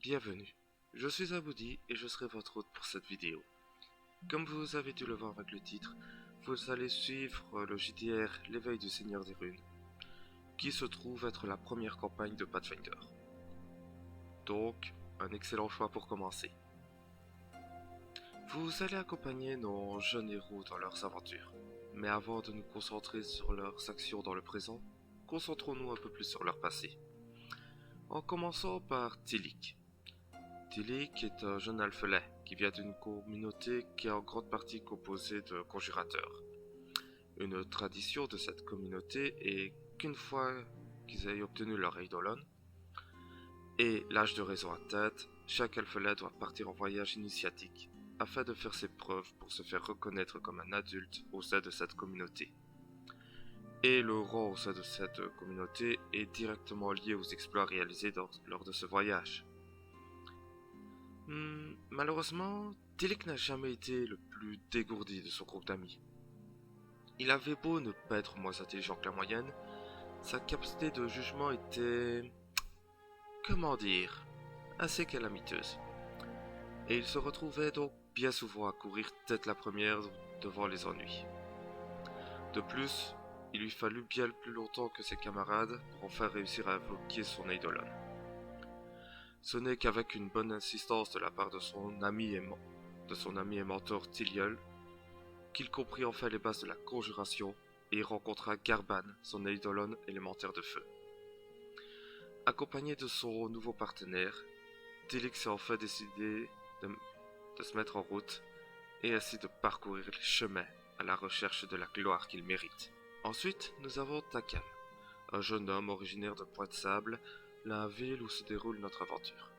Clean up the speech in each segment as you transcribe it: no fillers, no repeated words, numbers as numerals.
Bienvenue, je suis Aboudi et je serai votre hôte pour cette vidéo. Comme vous avez dû le voir avec le titre, vous allez suivre le JDR L'éveil du Seigneur des Runes, qui se trouve être la première campagne de Pathfinder. Donc, un excellent choix pour commencer. Vous allez accompagner nos jeunes héros dans leurs aventures, mais avant de nous concentrer sur leurs actions dans le présent, concentrons-nous un peu plus sur leur passé. En commençant par Tilik. Tilik est un jeune alphelin qui vient d'une communauté qui est en grande partie composée de conjurateurs. Une tradition de cette communauté est qu'une fois qu'ils aient obtenu leur eidolon et l'âge de raison atteint, chaque alphelin doit partir en voyage initiatique afin de faire ses preuves pour se faire reconnaître comme un adulte au sein de cette communauté. Et le rang au sein de cette communauté est directement lié aux exploits réalisés lors de ce voyage. Malheureusement, Tilik n'a jamais été le plus dégourdi de son groupe d'amis. Il avait beau ne pas être moins intelligent que la moyenne, sa capacité de jugement était, comment dire, assez calamiteuse. Et il se retrouvait donc bien souvent à courir tête la première devant les ennuis. De plus, il lui fallut bien plus longtemps que ses camarades pour enfin réussir à invoquer son eidolon. Ce n'est qu'avec une bonne insistance de la part de son ami et mentor Tiliol qu'il comprit enfin les bases de la conjuration et rencontra Garban, son eidolon élémentaire de feu. Accompagné de son nouveau partenaire, Tilik s'est enfin décidé de se mettre en route et ainsi de parcourir les chemins à la recherche de la gloire qu'il mérite. Ensuite, nous avons Takal, un jeune homme originaire de Point-de-Sable, la ville où se déroule notre aventure.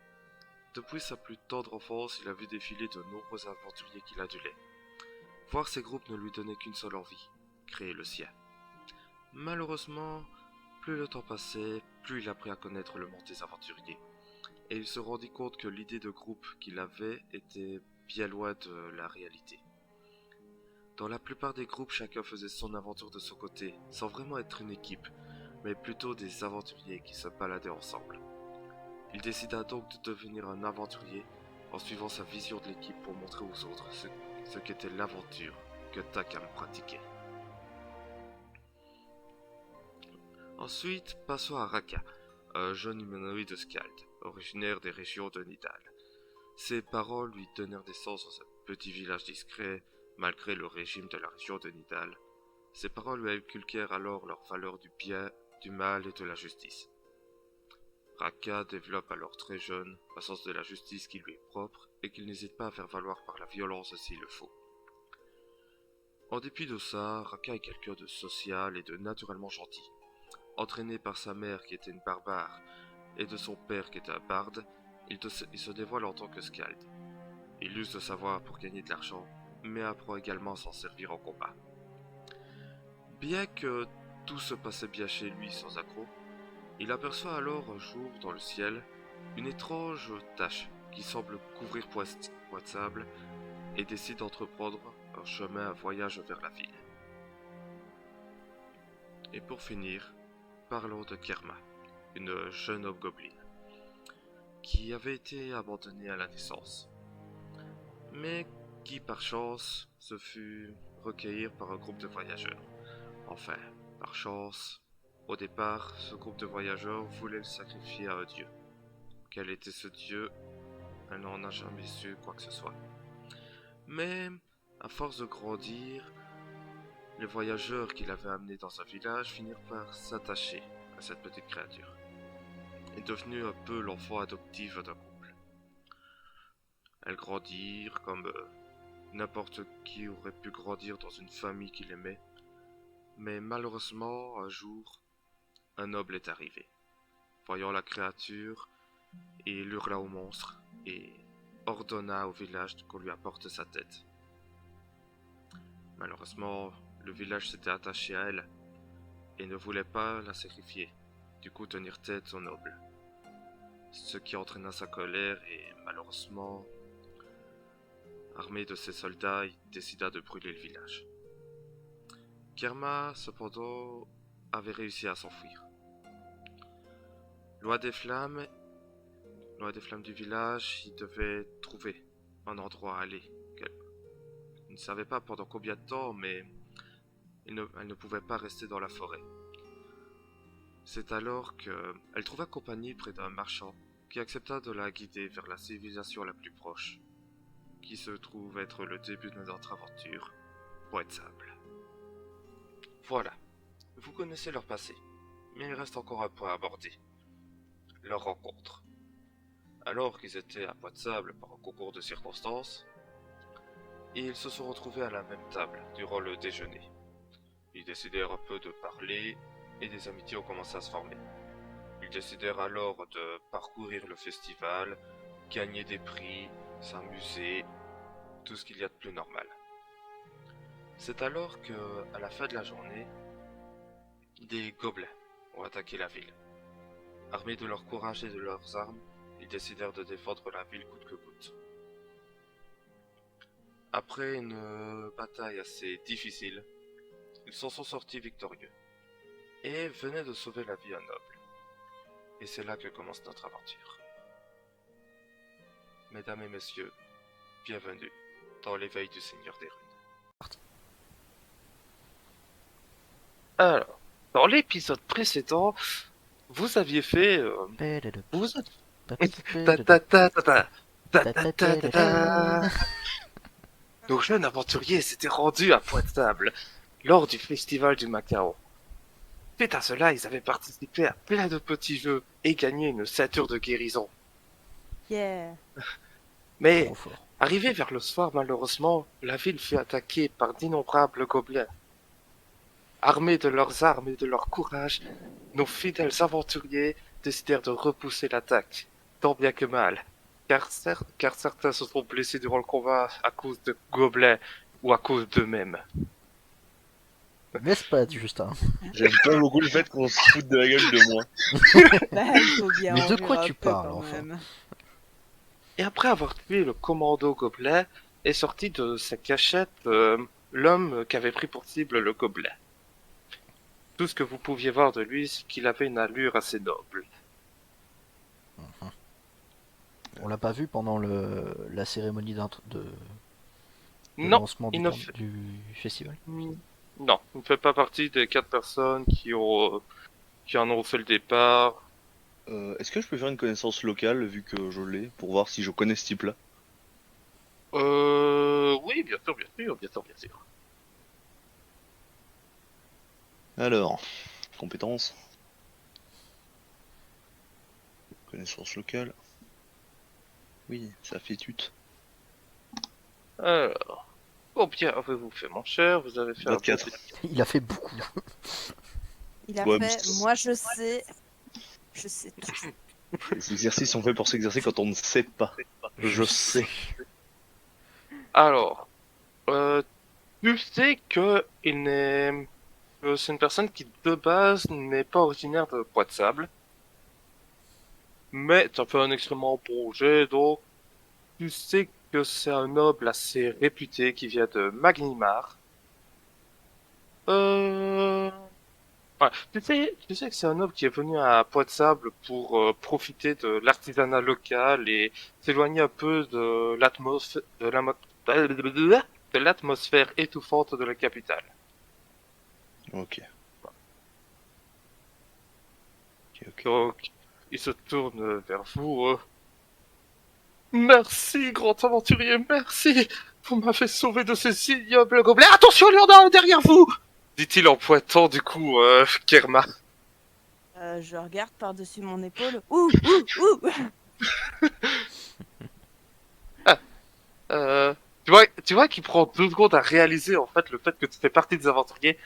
Depuis sa plus tendre enfance, il a vu défiler de nombreux aventuriers qu'il adulait. Voir ces groupes ne lui donnait qu'une seule envie, créer le sien. Malheureusement, plus le temps passait, plus il apprit à connaître le monde des aventuriers, et il se rendit compte que l'idée de groupe qu'il avait était bien loin de la réalité. Dans la plupart des groupes, chacun faisait son aventure de son côté, sans vraiment être une équipe, mais plutôt des aventuriers qui se baladaient ensemble. Il décida donc de devenir un aventurier en suivant sa vision de l'équipe pour montrer aux autres ce qu'était l'aventure que Takam pratiquait. Ensuite, passons à Raka, un jeune humanoïde Skald, originaire des régions de Nidal. Ses parents lui donnèrent naissance dans un petit village discret, malgré le régime de la région de Nidal. Ses parents lui inculquèrent alors leurs valeurs du bien, du mal et de la justice. Raka développe alors très jeune un sens de la justice qui lui est propre et qu'il n'hésite pas à faire valoir par la violence s'il le faut. En dépit de ça, Raka est quelqu'un de social et de naturellement gentil. Entraîné par sa mère qui était une barbare et de son père qui était un barde, il se dévoile en tant que skald. Il use de savoir pour gagner de l'argent, mais apprend également à s'en servir en combat. Bien que tout se passait bien chez lui sans accroc, il aperçoit alors un jour dans le ciel une étrange tache qui semble couvrir Point-de-Sable et décide d'entreprendre un voyage vers la ville. Et pour finir, parlons de Kerma, une jeune hobgoblin, qui avait été abandonnée à la naissance, mais qui par chance se fut recueillir par un groupe de voyageurs. Enfin, par chance, au départ, ce groupe de voyageurs voulait le sacrifier à un dieu. Quel était ce dieu? Elle n'en a jamais su quoi que ce soit. Mais, à force de grandir, les voyageurs qui l'avaient amené dans un village finirent par s'attacher à cette petite créature, et devenue un peu l'enfant adoptif d'un couple. Elles grandirent comme n'importe qui aurait pu grandir dans une famille qu'il aimait, mais malheureusement, un jour, un noble est arrivé. Voyant la créature, il hurla au monstre et ordonna au village qu'on lui apporte sa tête. Malheureusement, le village s'était attaché à elle et ne voulait pas la sacrifier, du coup tenir tête au noble. Ce qui entraîna sa colère et malheureusement, armé de ses soldats, il décida de brûler le village. Kerma, cependant, avait réussi à s'enfuir. Loi des flammes Loin des flammes du village, il devait trouver un endroit à aller. Il ne savait pas pendant combien de temps, mais elle ne pouvait pas rester dans la forêt. C'est alors qu'elle trouva compagnie près d'un marchand qui accepta de la guider vers la civilisation la plus proche, qui se trouve être le début de notre aventure, Pointe-Sable. Voilà, vous connaissez leur passé, mais il reste encore un point à aborder. Leur rencontre. Alors qu'ils étaient à Pointe-Sable par un concours de circonstances, ils se sont retrouvés à la même table durant le déjeuner. Ils décidèrent un peu de parler et des amitiés ont commencé à se former. Ils décidèrent alors de parcourir le festival, gagner des prix, s'amuser, tout ce qu'il y a de plus normal. C'est alors que, à la fin de la journée, des gobelins ont attaqué la ville. Armés de leur courage et de leurs armes, ils décidèrent de défendre la ville coûte que coûte. Après une bataille assez difficile, ils s'en sont sortis victorieux et venaient de sauver la vie à un noble. Et c'est là que commence notre aventure. Mesdames et messieurs, bienvenue dans l'éveil du Seigneur des Runes. Alors, dans l'épisode précédent, vous aviez fait... vous... Nos jeunes aventuriers s'étaient rendus à Pointe-Sable lors du festival du Macao. Suite à cela, ils avaient participé à plein de petits jeux et gagné une ceinture de guérison. Yeah. Mais, arrivé vers le soir, malheureusement, la ville fut attaquée par d'innombrables gobelins. Armés de leurs armes et de leur courage, nos fidèles aventuriers décidèrent de repousser l'attaque, tant bien que mal, car certains se sont blessés durant le combat à cause de gobelins ou à cause d'eux-mêmes. N'est-ce pas, Justin? J'aime pas beaucoup le fait qu'on se foute de la gueule de moi. Bah, il faut bien Mais en de rire quoi un tu peu, parles, quand enfin? même. Et après avoir tué le commando gobelin, est sorti de sa cachette l'homme qui avait pris pour cible le gobelin. Tout ce que vous pouviez voir de lui, c'est qu'il avait une allure assez noble. On l'a pas vu pendant la cérémonie de Non, lancement il du, ne camp- fait... du festival. Non, il ne fait pas partie des 4 personnes qui en ont fait le départ. Est-ce que je peux faire une connaissance locale vu que je l'ai pour voir si je connais ce type-là? Oui, bien sûr, bien sûr, bien sûr, bien sûr. Alors, compétences. Connaissance locale. Oui, ça fait tute. Alors, combien avez-vous fait, mon cher? Vous avez fait 24. Il a fait beaucoup. Il a Ouais, fait, mais- moi je sais tout. Les exercices sont faits pour s'exercer quand on ne sait pas. Je sais. Alors, tu sais que c'est une personne qui de base n'est pas originaire de Pointe-Sable, mais tu as fait un extrêmement bon jet, donc tu sais que c'est un noble assez réputé qui vient de Magnimar. Ouais, tu sais que c'est un noble qui est venu à Pointe-Sable pour profiter de l'artisanat local et s'éloigner un peu de l'atmosphère étouffante de la capitale. Ok. Ok. Donc, il se tourne vers vous. Merci, grand aventurier, merci. Vous m'avez sauvé de ces ignobles gobelins. Attention, il y en a un derrière vous, dit-il en pointant du coup Kerma. Je regarde par-dessus mon épaule. Ouh. Tu vois qu'il prend 2 secondes à réaliser en fait le fait que tu fais partie des aventuriers.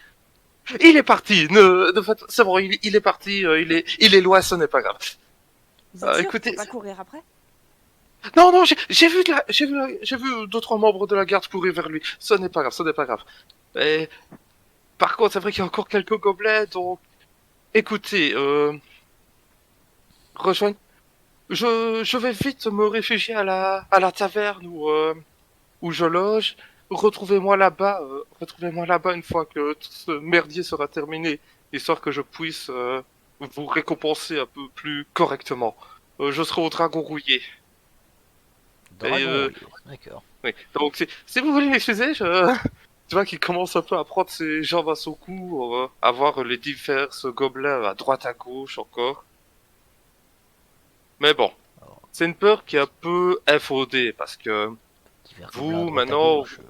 Il est parti. C'est bon, il est parti. Il est loin, ce n'est pas grave. Vous êtes sûr écoutez- faut pas courir après? Non, j'ai vu 2-3 membres de la garde courir vers lui. Ce n'est pas grave. Et, par contre, c'est vrai qu'il y a encore quelques gobelets, donc, écoutez, rejoignez. Je vais vite me réfugier à la taverne où je loge. Retrouvez-moi là-bas une fois que tout ce merdier sera terminé, histoire que je puisse vous récompenser un peu plus correctement. Je serai au dragon rouillé. Dragon, euh, oui, d'accord. Oui. Donc, si vous voulez m'excuser, tu vois qu'il commence un peu à prendre ses jambes à son cou, à voir les divers gobelins à droite à gauche encore. Mais bon, Alors, c'est une peur qui est un peu infondée parce que divers gobelins à vous, droite à maintenant, gauche.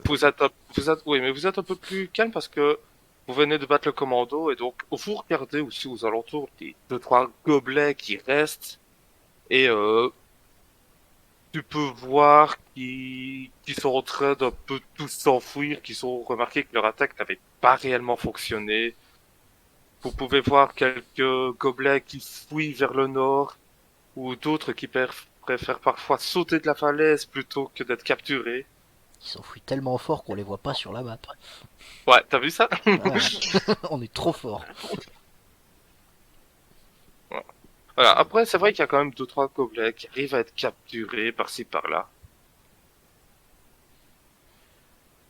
oui, mais vous êtes un peu plus calme parce que vous venez de battre le commando et donc vous regardez aussi aux alentours les deux trois gobelins qui restent et tu peux voir qu'ils sont en train d'un peu tous s'enfuir, qu'ils ont remarqué que leur attaque n'avait pas réellement fonctionné. Vous pouvez voir quelques gobelins qui fuient vers le nord, ou d'autres qui préfèrent parfois sauter de la falaise plutôt que d'être capturés. Ils s'enfuient tellement fort qu'on les voit pas sur la map. Ouais, t'as vu ça? Ouais, on est trop fort. Voilà. Après, c'est vrai qu'il y a quand même deux trois gobelins qui arrivent à être capturés par-ci par-là.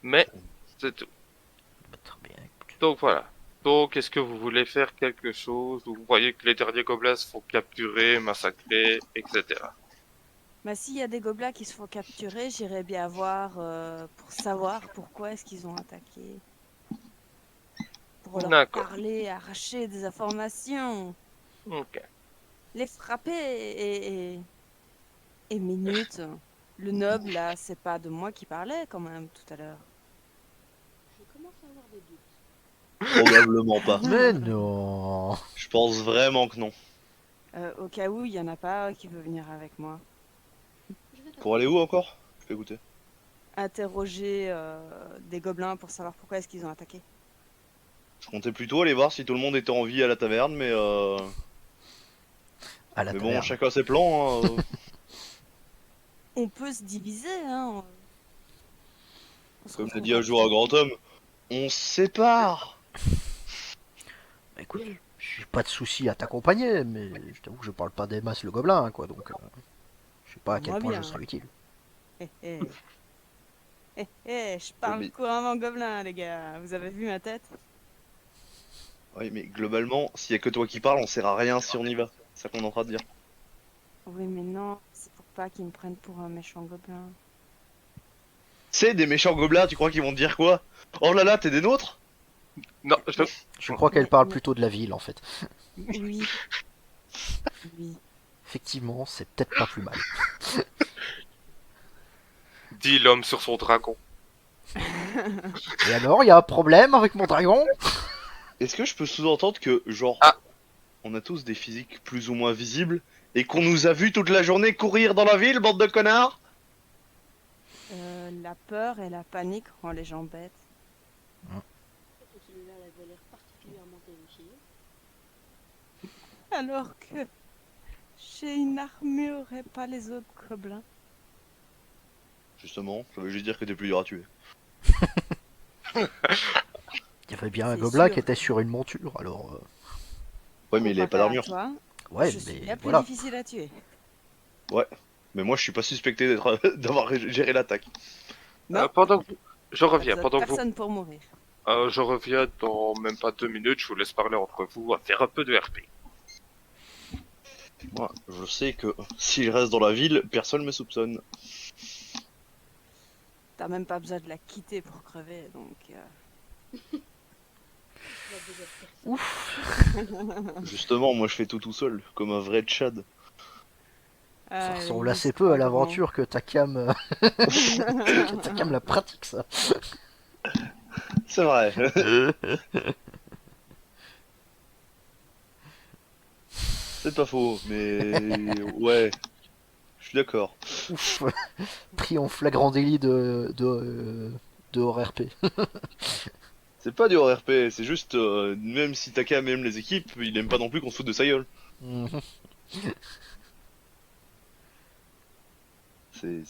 Mais c'est tout. Bah, très bien, écoute. Donc voilà. Donc, est-ce que vous voulez faire quelque chose où vous voyez que les derniers gobelins se font capturer, massacrer, etc. Bah, s'il y a des gobelins qui se font capturer, j'irais bien voir pour savoir pourquoi est-ce qu'ils ont attaqué. Pour leur D'accord. parler, arracher des informations, Ok. les frapper et minute. Le noble, là, c'est pas de moi qui parlait quand même tout à l'heure. Probablement pas. Mais non. Je pense vraiment que non. Au cas où, il y en a pas qui veut venir avec moi. Pour aller où encore? Je peux écouter. Interroger des gobelins pour savoir pourquoi est-ce qu'ils ont attaqué. Je comptais plutôt aller voir si tout le monde était en vie à la taverne, À la mais bon, taverne. chacun ses plans. On peut se diviser, hein. On se Comme l'a retrouve dit un jour un grand homme, on se sépare. Bah, écoute, j'ai pas de souci à t'accompagner, mais je t'avoue que je parle pas des masses le gobelin, quoi, donc je sais pas à quel Moi point bien. je serai utile. Hé, hé. Hé, hé, je parle mais- couramment gobelin, les gars. Vous avez vu ma tête? Oui, mais globalement, s'il y a que toi qui parles, on sert à rien si on y va. C'est ça qu'on est en train de dire. Oui, mais non, c'est pour pas qu'ils me prennent pour un méchant gobelin. C'est des méchants gobelins, tu crois qu'ils vont te dire quoi? Oh là là, t'es des nôtres? Non, Je crois qu'elle Mais- parle mais- plutôt de la ville, en fait. Oui. Oui. Effectivement, c'est peut-être pas plus mal. dit l'homme sur son dragon. Et alors, il y a un problème avec mon dragon? Est-ce que je peux sous-entendre que, genre, Ah. on a tous des physiques plus ou moins visibles et qu'on nous a vu toute la journée courir dans la ville, bande de connards? La peur et la panique rend les gens bêtes. Celui-là avait l'air particulièrement terrifié. Alors que j'ai une armure et pas les autres gobelins. Justement, ça veut juste dire que t'es plus dur à tuer. Il y avait bien un C'est gobelin sûr. qui était sur une monture, alors... Ouais, mais il avait pas Comparé à d'armure. toi, Ouais, je suis mais bien plus voilà. difficile à tuer. Mais moi, je suis pas suspecté d'être d'avoir géré l'attaque. Non, Je reviens. vous êtes Pendant que personne pour mourir. je reviens dans même pas 2 minutes. Je vous laisse parler entre vous à faire un peu de RP. Moi, je sais que s'il reste dans la ville, personne me soupçonne. T'as même pas besoin de la quitter pour crever, donc... Il a déjà personne. Justement, moi, je fais tout seul, comme un vrai Tchad. Ça Ah, ressemble il assez se peu à croit grand. l'aventure que Takam... que Takam la pratique, ça. C'est vrai. C'est pas faux, mais ouais, je suis d'accord. Ouf. Pris en flagrant délit de hors RP. C'est pas du RP, c'est juste, même si Takam aime les équipes, il aime pas non plus qu'on se foute de sa gueule. Mhm.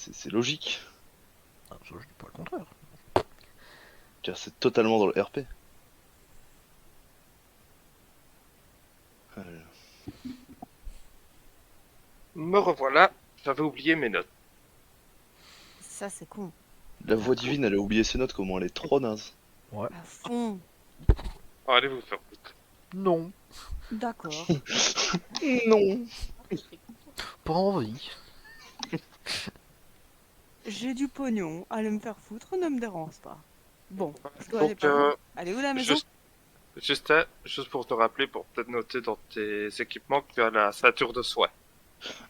C'est logique, Ah, ça, je dis pas le contraire. car c'est totalement dans le RP. Me revoilà. J'avais oublié mes notes. Ça, c'est con. La voix divine, elle a oublié ses notes, comment elle est trop naze. À fond. Allez vous faire foutre. Non. D'accord. Non. pas envie. J'ai du pognon, allez me faire foutre, ne me dérange pas. Bon, je dois aller Donc, par où? Allez où la maison? juste pour te rappeler, pour peut-être noter dans tes équipements que tu as la ceinture de soie.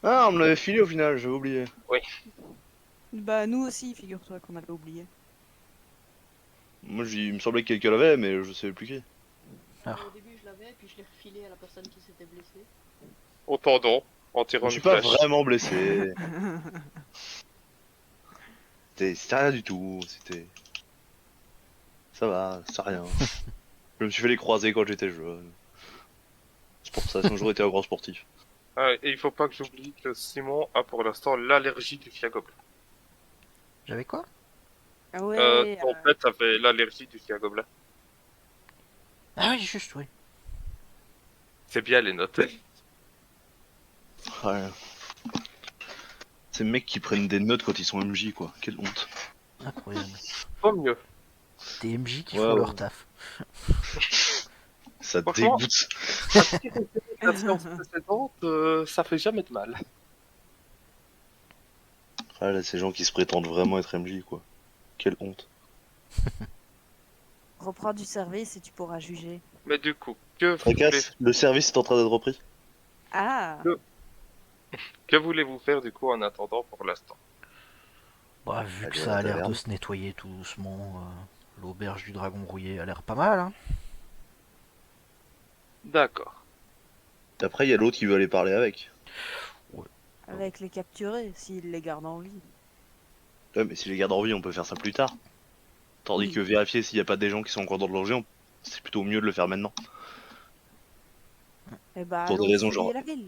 Ah, on me l'avait filé au final, j'avais oublié. Bah nous aussi, figure-toi qu'on avait oublié. Moi, il me semblait que quelqu'un l'avait, mais je savais plus qui. Ah. Au début, je l'avais, puis je l'ai refilé à la personne qui s'était blessée. Au tendon, en Je tirant me une suis pas flèche. vraiment blessé. C'était rien du tout, c'était... Ça va, c'est rien. Je me suis fait les croiser quand j'étais jeune. C'est pour ça, sinon j'aurais été un grand sportif. Ah, et il faut pas que j'oublie que Simon a pour l'instant l'allergie du fiagoble. J'avais quoi? Ah ouais, En fait, t'avais l'allergie du fiagoble. Ah oui, juste, oui. C'est bien les notes. Ouais. Ces mecs qui prennent des notes quand ils sont MJ, quoi. Quelle honte. Incroyable. Pas mieux. Des MJ qui Ouais, font ouais. leur taf. Ça Franchement- dégoûte. La séance précédente, ça fait jamais de mal. Ah là, ces gens qui se prétendent vraiment être MJ, quoi. Quelle honte. reprends du service et tu pourras juger. Mais du coup, que voulez- Tracasse, le service est en train d'être repris. Ah, que voulez-vous faire du coup en attendant pour l'instant? Bah, vu que Aller à ça la a l'air de taverne. se nettoyer tout doucement, l'auberge du dragon rouillé a l'air pas mal, hein. D'accord. Après, il y a l'autre qui veut aller parler avec. avec les capturer, s'ils les gardent en vie. Ouais, mais si les garde en vie, on peut faire ça plus tard. Tandis Oui. que vérifier s'il n'y a pas des gens qui sont encore dans le danger, c'est plutôt mieux de le faire maintenant. Eh bah, Pour des allons raisons fouiller genre- la ville.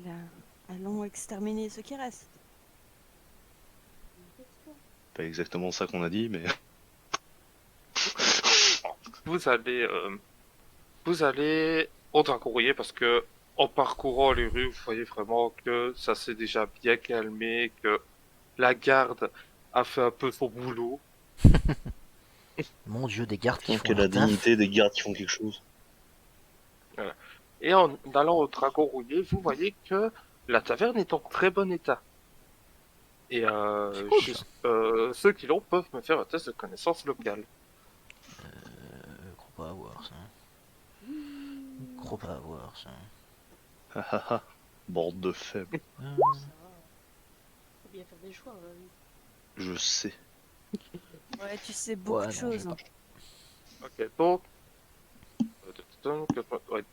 Allons exterminer ce qui reste. Pas exactement ça qu'on a dit, mais... Vous allez au dragon rouillé parce que en parcourant les rues, vous voyez vraiment que ça s'est déjà bien calmé, que la garde a fait un peu son boulot. Mon dieu, des gardes qui Donc font que la leur taf. dignité des gardes qui font quelque chose. Et en allant au dragon rouillé, vous voyez que la taverne est en très bon état. Et C'est cool, ça. ceux qui l'ont peuvent me faire un test de connaissance locale. Gros pas avoir ça. Gros pas avoir ça. Ah ah ah. Bande de faibles. Euh, Ça va. Faut bien faire des choix. Je sais. Ouais, tu sais beaucoup Ouais, de non, choses. j'ai hein. Ok,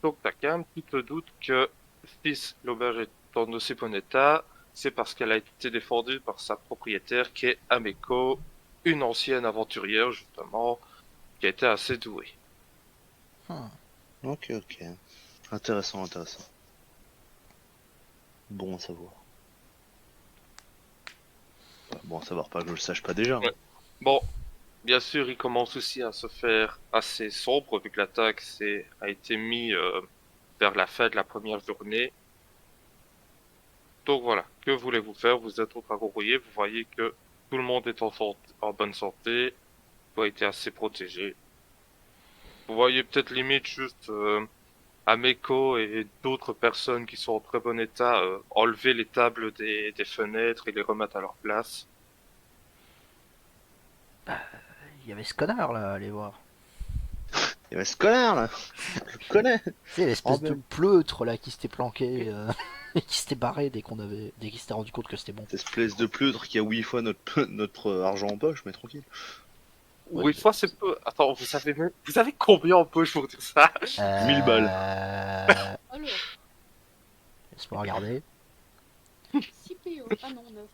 donc Takam, tu te doutes que si l'auberge est en aussi bon état, c'est parce qu'elle a été défendue par sa propriétaire qui est Ameko, une ancienne aventurière justement, qui a été assez douée. Ok, ok. Intéressant, intéressant. Bon à savoir. Bon à savoir, pas que je le sache pas déjà. Ouais. Bon, bien sûr, il commence aussi à se faire assez sombre vu que l'attaque a été mise vers la fin de la première journée. Donc voilà, que voulez-vous faire? Vous êtes au dragon rouillé, vous voyez que tout le monde est en bonne santé, tout a été assez protégé. Vous voyez peut-être limite juste Ameko et d'autres personnes qui sont en très bon état enlever les tables des fenêtres et les remettre à leur place. Il y avait ce connard là, allez voir. Il y avait ce connard là. Je le connais. C'est l'espèce Oh, de ben. pleutre là qui s'était planqué et qui s'était barré dès qu'il s'était rendu compte que c'était bon. Cette espèce de pleutre qui a 8 fois notre argent en poche, mais tranquille. Ouais. Oui, fois c'est peu. Attends, vous savez combien en poche pour dire ça? 1000 balles. Alors, Laisse-moi regarder. 6 PO. Ah non, 9.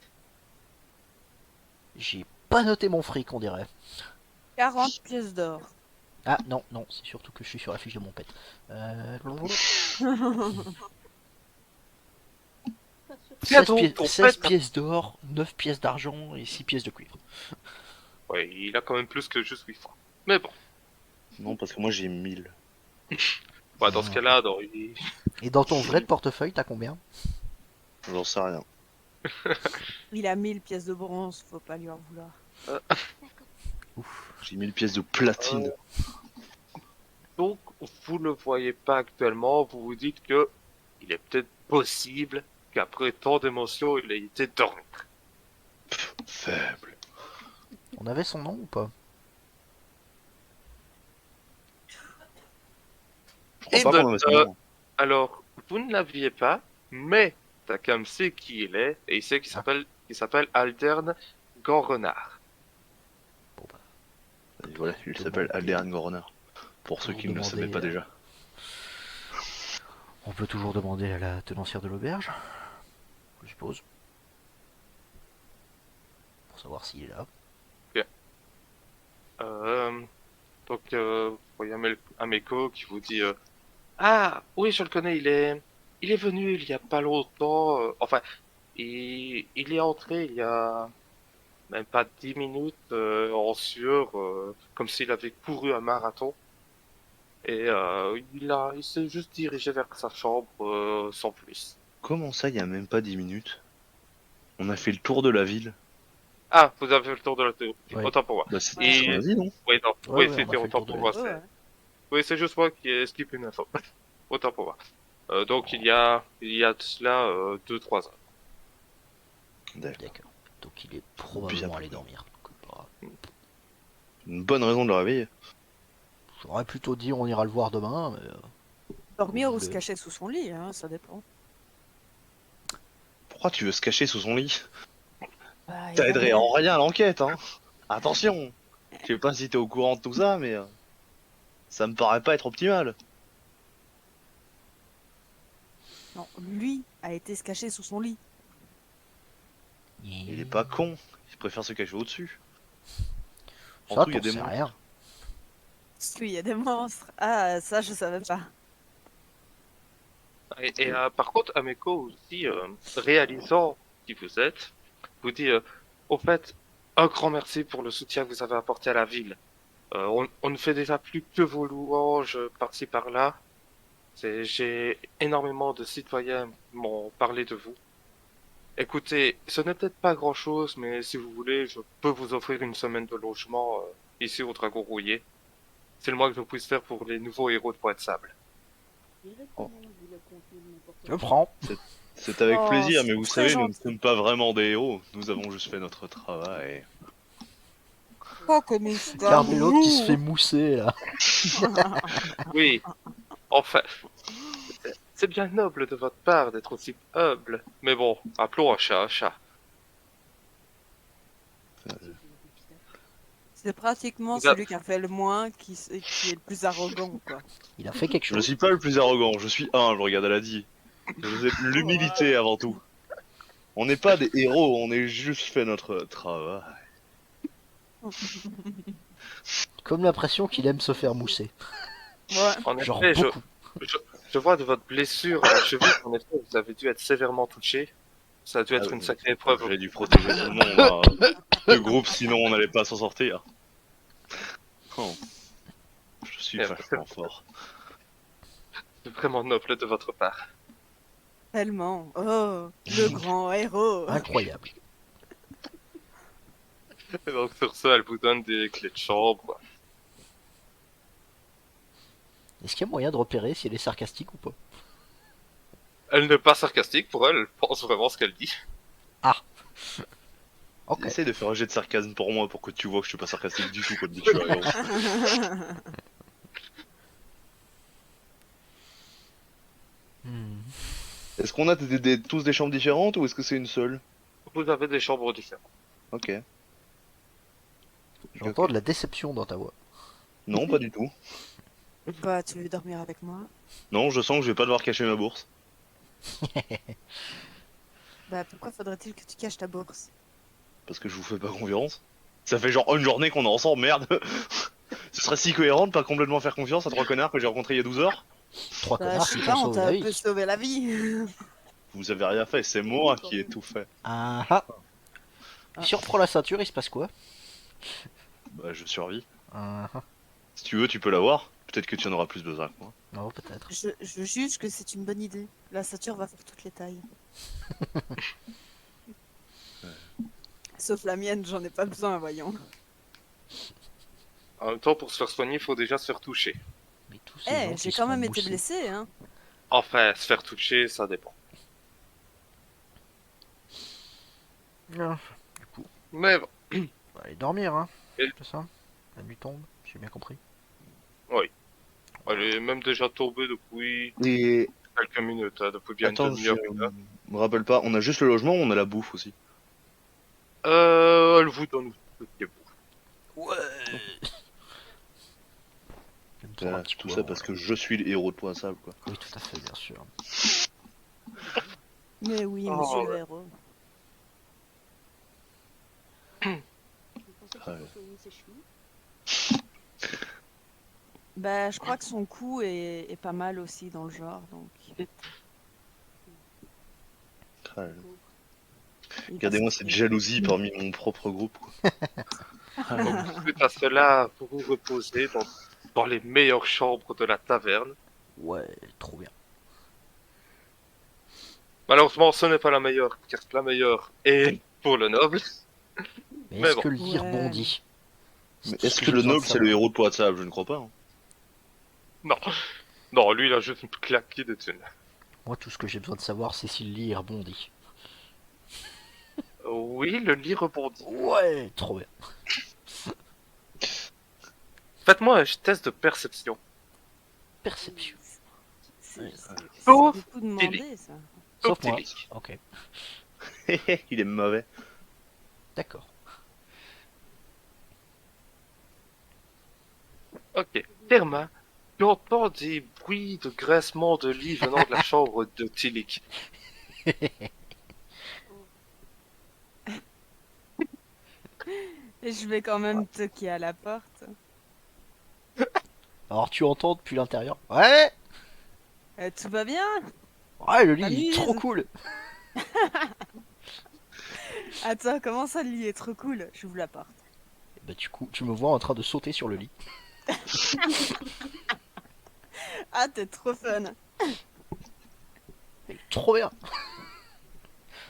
J'ai pas noté mon fric, on dirait. 40 pièces d'or. Ah non, non, c'est surtout que je suis sur la fiche de mon pet. Pas sûr. Tiens 16, donc, ton 16 pet. pièces d'or, 9 pièces d'argent et 6 pièces de cuivre. Ouais, il a quand même plus que juste 8 fois. Mais bon, Non, parce que moi j'ai 1000. bah, dans ce cas-là, Et dans ton vrai portefeuille, t'as combien? J'en sais rien. Il a 1000 pièces de bronze, faut pas lui en vouloir. J'ai 1000 pièces de platine. donc vous ne le voyez pas actuellement. Vous vous dites que il est peut-être possible qu'après tant d'émotions, il ait été dormir. Faible. On avait son nom ou pas? Je crois pas qu'on avait son nom. Alors, vous ne l'aviez pas, mais Takam sait qui il est, et il sait qu'il s'appelle Aldern Ganrenard. Et voilà, il s'appelle Alderan Goroner. Pour ceux Vous qui ne le demandez, savaient pas déjà. On peut toujours demander à la tenancière de l'auberge, je suppose. Pour savoir s'il est là. Donc, vous voyez Ameko qui vous dit ah, oui, je le connais, il est venu il y a pas longtemps. Enfin, il est entré il y a même pas 10 minutes en sueur, comme s'il avait couru un marathon. Et il s'est juste dirigé vers sa chambre sans plus. Comment ça, il y a même pas 10 minutes? On a fait le tour de la ville. Ah, vous avez fait le tour de la théorie. Ouais. Autant pour moi. Bah, c'est Et- ce qu'on a dit, non? Oui, non. Ouais, Oui, ouais, on a c'était fait le autant tour de pour la moi. ville. Ouais, ouais. Oui, c'est juste moi qui ai skip une info. Autant pour moi. Donc il y a de cela 2-3 heures. D'accord. D'accord. Donc il est probablement Bien. allé dormir. Donc, bah, Une bonne raison de le réveiller. j'aurais plutôt dit on ira le voir demain, mais Dormir ou Vous se voulez- cacher sous son lit, hein, ça dépend. Pourquoi tu veux se cacher sous son lit? Bah, il Ça va aiderait bien. en rien l'enquête, hein. Attention. Je sais pas si t'es au courant de tout ça, mais ça me paraît pas être optimal. Non, lui a été se cacher sous son lit. Il est pas con. Il préfère se cacher au-dessus. En Ça, dessous, il y a t'en des sais monstres. rien. Parce qu'il y a des monstres. Ah, ça, je savais pas. Et par contre, Ameko aussi, réalisant qui vous êtes, vous dit au fait, un grand merci pour le soutien que vous avez apporté à la ville. On ne fait déjà plus que vos louanges par-ci par-là. J'ai énormément de citoyens qui m'ont parlé de vous. Écoutez, ce n'est peut-être pas grand-chose, mais si vous voulez, je peux vous offrir une semaine de logement ici au Dragon Rouillé. C'est le moins que je puisse faire pour les nouveaux héros de Poids de Sable. Oh. Je prends. C'est avec Oh, plaisir, c'est mais vous très savez, nous ne gentil. sommes pas vraiment des héros. Nous avons juste fait notre travail. Pas que nous Regardez l'autre qui se fait mousser là. Oui, enfin, c'est bien noble de votre part d'être aussi humble. Mais bon, appelons un chat un chat. C'est pratiquement Vous a- celui qui a fait le moins qui est le plus arrogant, quoi. Il a fait quelque Je ne chose. suis pas le plus arrogant, je suis humble, regarde, elle a dit. Je vous ai l'humilité avant tout. On n'est pas des héros, on a juste fait notre travail. Comme l'impression qu'il aime se faire mousser. Ouais. En Genre effet, beaucoup. je vois de votre blessure à la cheville qu'en effet, vous avez dû être sévèrement touché. Ça a dû être une sacrée épreuve. J'ai dû protéger tout le monde, hein. Le groupe, sinon on n'allait pas s'en sortir. Oh. Je suis vachement fort. C'est vraiment noble de votre part. Tellement. Oh, le grand héros. Incroyable. Et donc sur ce, elle vous donne des clés de chambre. Est-ce qu'il y a moyen de repérer si elle est sarcastique ou pas? Elle n'est pas sarcastique pour elle, elle pense vraiment ce qu'elle dit. Ok. Essaye de faire un jet de sarcasme pour moi pour que tu vois que je suis pas sarcastique du tout quand je dis que je suis un héros. Hmm. Est-ce qu'on a tous des chambres différentes ou est-ce que c'est une seule? Vous avez des chambres différentes. Ok. J'entends de la déception dans ta voix. Non, pas du tout. Bah, tu veux dormir avec moi? Non, je sens que je vais pas devoir cacher ma bourse. Bah, pourquoi faudrait-il que tu caches ta bourse? Parce que je vous fais pas confiance. Ça fait genre une journée qu'on est ensemble, merde. Ce serait si cohérent de pas complètement faire confiance à 3 connards que j'ai rencontrés il y a 12 heures. 3 Bah, connards je qui sais t'ont pas, on sauvé t'a la un peu vie. sauvé la vie. Vous avez rien fait, c'est moi qui ai tout fait. Ah ah. Si on reprend la ceinture, il se passe quoi? Bah, je survis. Ah ah. Si tu veux, tu peux l'avoir. Peut-être que tu en auras plus besoin que moi. Non, peut-être. Je juge que c'est une bonne idée. La ceinture va faire toutes les tailles. Sauf la mienne, j'en ai pas besoin, voyons. En même temps, pour se faire soigner, il faut déjà se faire toucher. Mais tous ces Eh, gens qui j'ai se quand font même été mousser. blessé, hein. Enfin, se faire toucher, ça dépend. Ah, du coup, Mais bon, on va aller dormir, hein. Et- C'est ça? La nuit tombe, j'ai bien compris. elle est même déjà tombée depuis Et quelques minutes, hein, depuis bien attends, une je demi-heure, une heure. me rappelle pas, on a juste le logement ou on a la bouffe aussi? Elle vous donne tout ce qui est bon. Ouais. Je vais me prendre un petit Tout coup ça avant, parce là. que je suis le héros de Point Sable, quoi. Oui, tout à fait, bien sûr. Mais oui, Oh, monsieur ouais. le héros. Je pensais qu'il Ouais. faut soigner ses cheveux. Bah, je crois que son coup est pas mal aussi dans le genre, donc. Ouais. il va Regardez-moi se cette tirer. jalousie parmi mon propre groupe, quoi. Donc, suite à cela, vous vous reposez dans les meilleures chambres de la taverne. Ouais, trop bien. Malheureusement, ce n'est pas la meilleure, car la meilleure est pour le noble. Mais Mais est-ce bon. que le lit Ouais. rebondit? C'est Mais tout ce est-ce que j'ai le besoin de noble c'est le savoir. héros de Point Sable? Je ne crois pas, hein. Non, non, lui, il a juste une claquée de thunes. Moi, tout ce que j'ai besoin de savoir, c'est si le lit rebondit. Oui, le lit rebondit. Ouais, trop bien. Faites-moi un test de perception. Perception. C'est Sauf beaucoup demandé, ça. Sauf moi. Optilique. Ok, Il est mauvais. d'accord. Ok. Therma, tu entends des bruits de graissement de lit venant de la chambre de Tilik. Et je vais quand même toquer à la porte. Alors, tu entends depuis l'intérieur? Ouais! Tout va bien? Ouais, le lit il est trop T'amuses? cool! Attends, comment ça, le lit est trop cool? J'ouvre la porte. Bah, du coup, tu me vois en train de sauter sur le lit. Ah, t'es trop fun. Trop bien!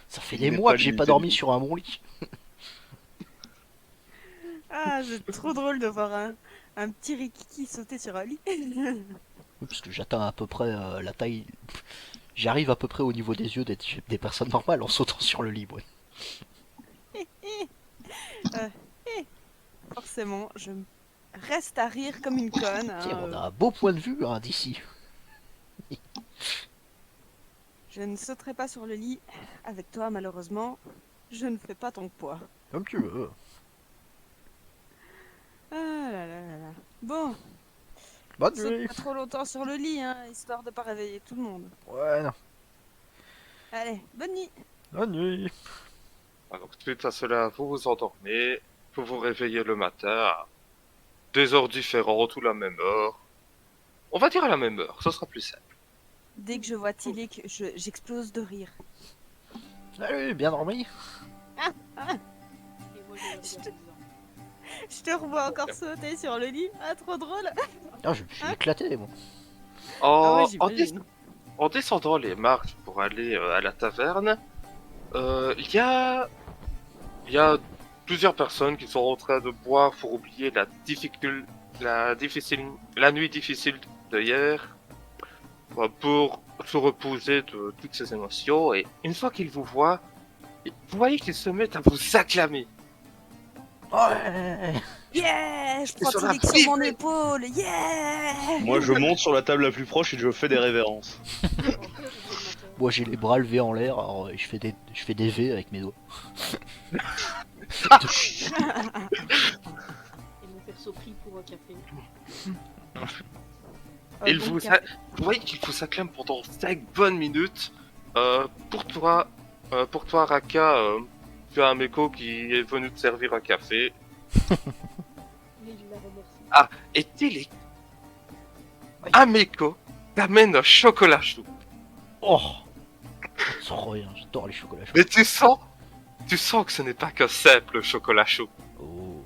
Ça fait Il des n'est mois pas que j'ai pas limité dormi du tout. sur un bon lit. Ah, c'est trop drôle de voir un petit Rikiki sauter sur un lit. Oui, parce que j'atteins à peu près la taille. J'arrive à peu près au niveau des yeux des personnes normales en sautant sur le lit, ouais. Forcément, je reste à rire comme une conne. Tiens, hein, on a un beau point de vue hein, d'ici. Je ne sauterai pas sur le lit avec toi, malheureusement. Je ne fais pas ton poids. Comme tu veux. Ah là là là là. Bon, Bonne saute nuit. pas trop longtemps sur le lit, hein, histoire de pas réveiller tout le monde. Ouais, non. Allez, bonne nuit. Bonne nuit. Alors, suite à cela, vous vous endormez, vous vous réveillez le matin à des heures différentes ou la même heure. On va dire à la même heure, ce sera plus simple. Dès que je vois Tilik, j'explose de rire. Salut, bien dormi. Et moi, je Je regarde te- en disant, Je te revois encore sauter sur le lit. Ah, trop drôle. Ah, je me suis éclaté, moi. Ah ouais, En j'imagine. en descendant les marches pour aller à la taverne, il y a plusieurs personnes qui sont en train de boire pour oublier la nuit difficile de hier, pour se reposer de toutes ces émotions. Et une fois qu'ils vous voient, vous voyez qu'ils se mettent à vous acclamer. Ouais. Yeah, je prends sur la Tilik sur mon Bible. épaule. Yeah. Moi, je monte sur la table la plus proche et je fais des révérences. oh, quel révélateur. Moi, j'ai les bras levés en l'air, alors je fais des V avec mes doigts. Et mon perso pris pour un café. Il bon vous, café. vous voyez qu'il vous acclame pendant 5 bonnes minutes. Pour toi, Raka, tu as un Meko qui est venu te servir un café. Mais il la remercie. Et Tilik, un Meko t'amène un chocolat chaud. Oh, trop bien, j'adore les chocolats chauds. Mais tu sens que ce n'est pas qu'un simple chocolat chaud. Oh.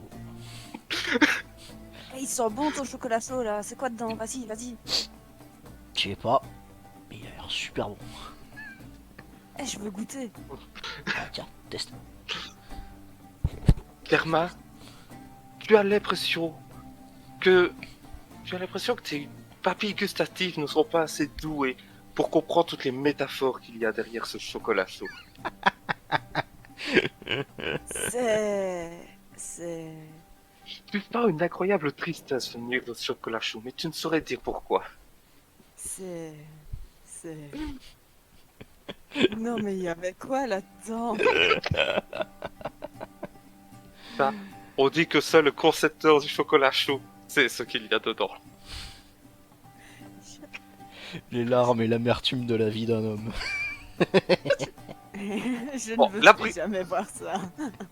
Il sent bon ton chocolat chaud là. C'est quoi dedans? Vas-y, vas-y. Je sais pas, mais il a l'air super bon. Eh, je veux goûter. Ah, tiens, teste. Therma, tu as l'impression que tes papilles gustatives ne sont pas assez douées pour comprendre toutes les métaphores qu'il y a derrière ce chocolat chaud. C'est... Tu pas une incroyable tristesse venir de chocolat chaud, mais tu ne saurais dire pourquoi. C'est... Non mais il y avait quoi là-dedans? On dit que seul le concepteur du chocolat chaud sait ce qu'il y a dedans. Les larmes et l'amertume de la vie d'un homme. Je Bon, ne veux la plus pri- jamais voir ça.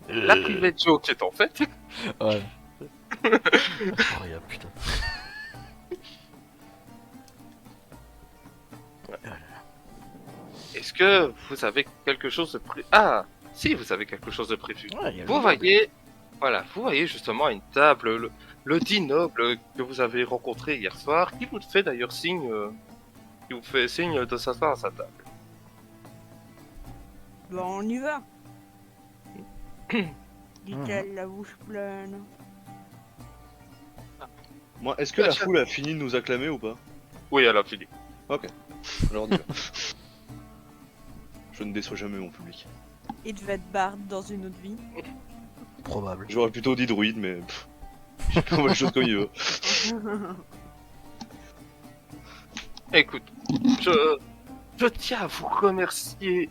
La private joke est en fait. Ouais. Incroyable, putain. Est-ce que vous avez quelque chose de prévu? Ah, si vous avez quelque chose de prévu. Ouais, y a le Vous monde. voyez, voilà, vous voyez justement à une table le dit noble que vous avez rencontré hier soir, qui vous fait d'ailleurs signe, qui vous fait signe de s'asseoir à sa table. Bon, on y va. Dit-elle la bouche pleine. Moi, est-ce que la foule a fini de nous acclamer ou pas? Oui, alors Philippe. Ok. Alors on y va. Je ne déçois jamais mon public. Il devait être barde dans une autre vie. Probable. J'aurais plutôt dit druide, mais on voit les choses comme il veut. Écoute, je tiens à vous remercier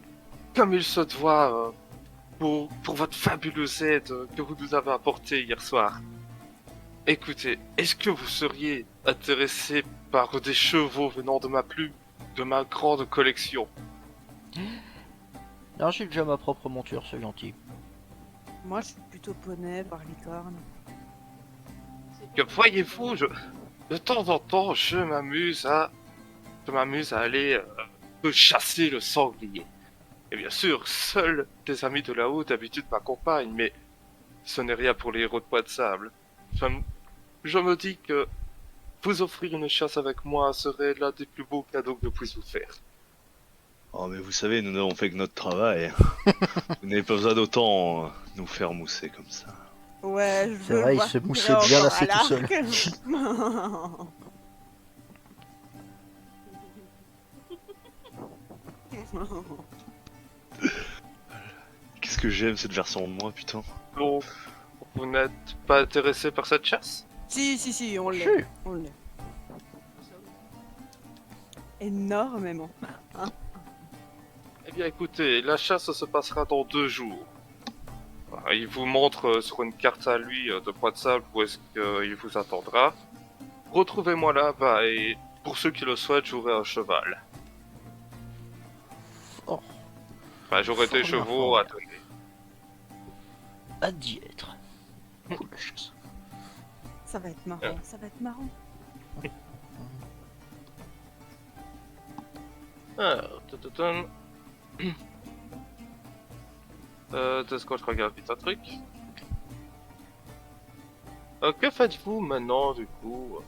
comme il se doit pour votre fabuleuse aide que vous nous avez apportée hier soir. Écoutez, est-ce que vous seriez intéressé par des chevaux venant de ma grande collection? Non, j'ai déjà ma propre monture, c'est gentil. Moi, je suis plutôt poney par licorne. Que voyez-vous, de temps en temps, je m'amuse à aller chasser le sanglier. Et bien sûr, seuls des amis de là-haut d'habitude m'accompagnent, mais ce n'est rien pour les héros de Poids de Sable. Je me dis que vous offrir une chasse avec moi serait l'un des plus beaux cadeaux que je puisse vous faire. Oh mais vous savez, nous n'avons fait que notre travail. Vous n'avez pas besoin d'autant nous faire mousser comme ça. Ouais, je C'est veux vrai, il voir se tirer moussait bien encore assez à tout seul. l'arc. Qu'est-ce que j'aime cette version de moi, putain. Donc, vous n'êtes pas intéressé par cette chasse? Si, on Si. l'est. On l'est. Énormément. Eh bien écoutez, la chasse se passera dans 2 jours. Il vous montre sur une carte à lui de Poids de Sable où est-ce qu'il vous attendra. Retrouvez-moi là-bas et pour ceux qui le souhaitent, j'aurai un cheval. Oh. Enfin, j'aurai des Fort chevaux à informé. donner. À d'y être. Cool la chasse. Ça va être marrant, ça va être marrant. Alors, est-ce que je regarde vite un truc? Que faites-vous maintenant du coup?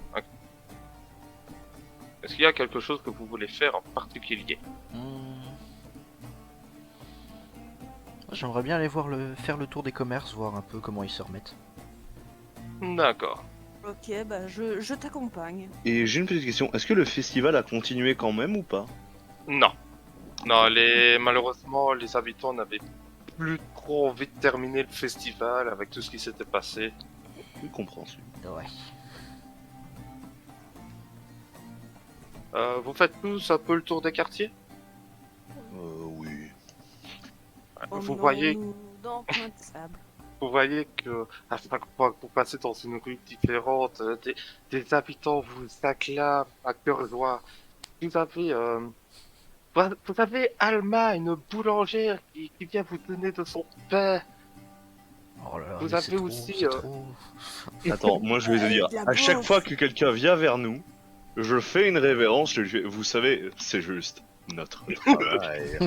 Est-ce qu'il y a quelque chose que vous voulez faire en particulier? J'aimerais bien aller faire le tour des commerces, voir un peu comment ils se remettent. D'accord. Ok, bah je t'accompagne. Et j'ai une petite question, est-ce que le festival a continué quand même ou pas? Non. Non, malheureusement, les habitants n'avaient plus trop envie de terminer le festival avec tout ce qui s'était passé. Oui, compréhensible. Ouais. Vous faites tous un peu le tour des quartiers? Oui. Vous voyez, Emmenons-nous dans Point de Sable. vous voyez que à chaque fois que vous passez dans une rue différente, des habitants vous acclament à cœur joie. Vous avez Alma, une boulangère qui vient vous donner de son pain. Oh là là, Vous mais avez c'est trop, aussi, c'est trop. Attends, moi je vais te dire, De la à chaque bouffe. fois que quelqu'un vient vers nous, je fais une révérence, je lui fais, vous savez, c'est juste notre travail.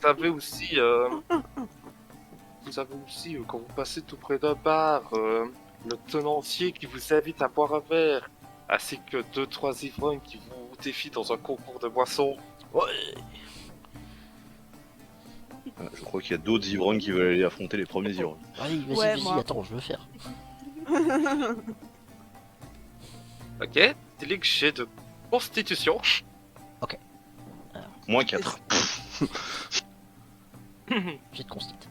Vous avez aussi, quand vous passez tout près d'un bar, le tenancier qui vous invite à boire un verre, ainsi que 2-3 ivrognes qui vous défient dans un concours de boissons. Je crois qu'il y a d'autres ivrognes qui veulent aller affronter les premiers ivrognes. Allez, vas-y, Ouais, vas-y, moi. attends, je veux faire. Ok, déligue jet de constitution. Moins 4. J'ai de constite.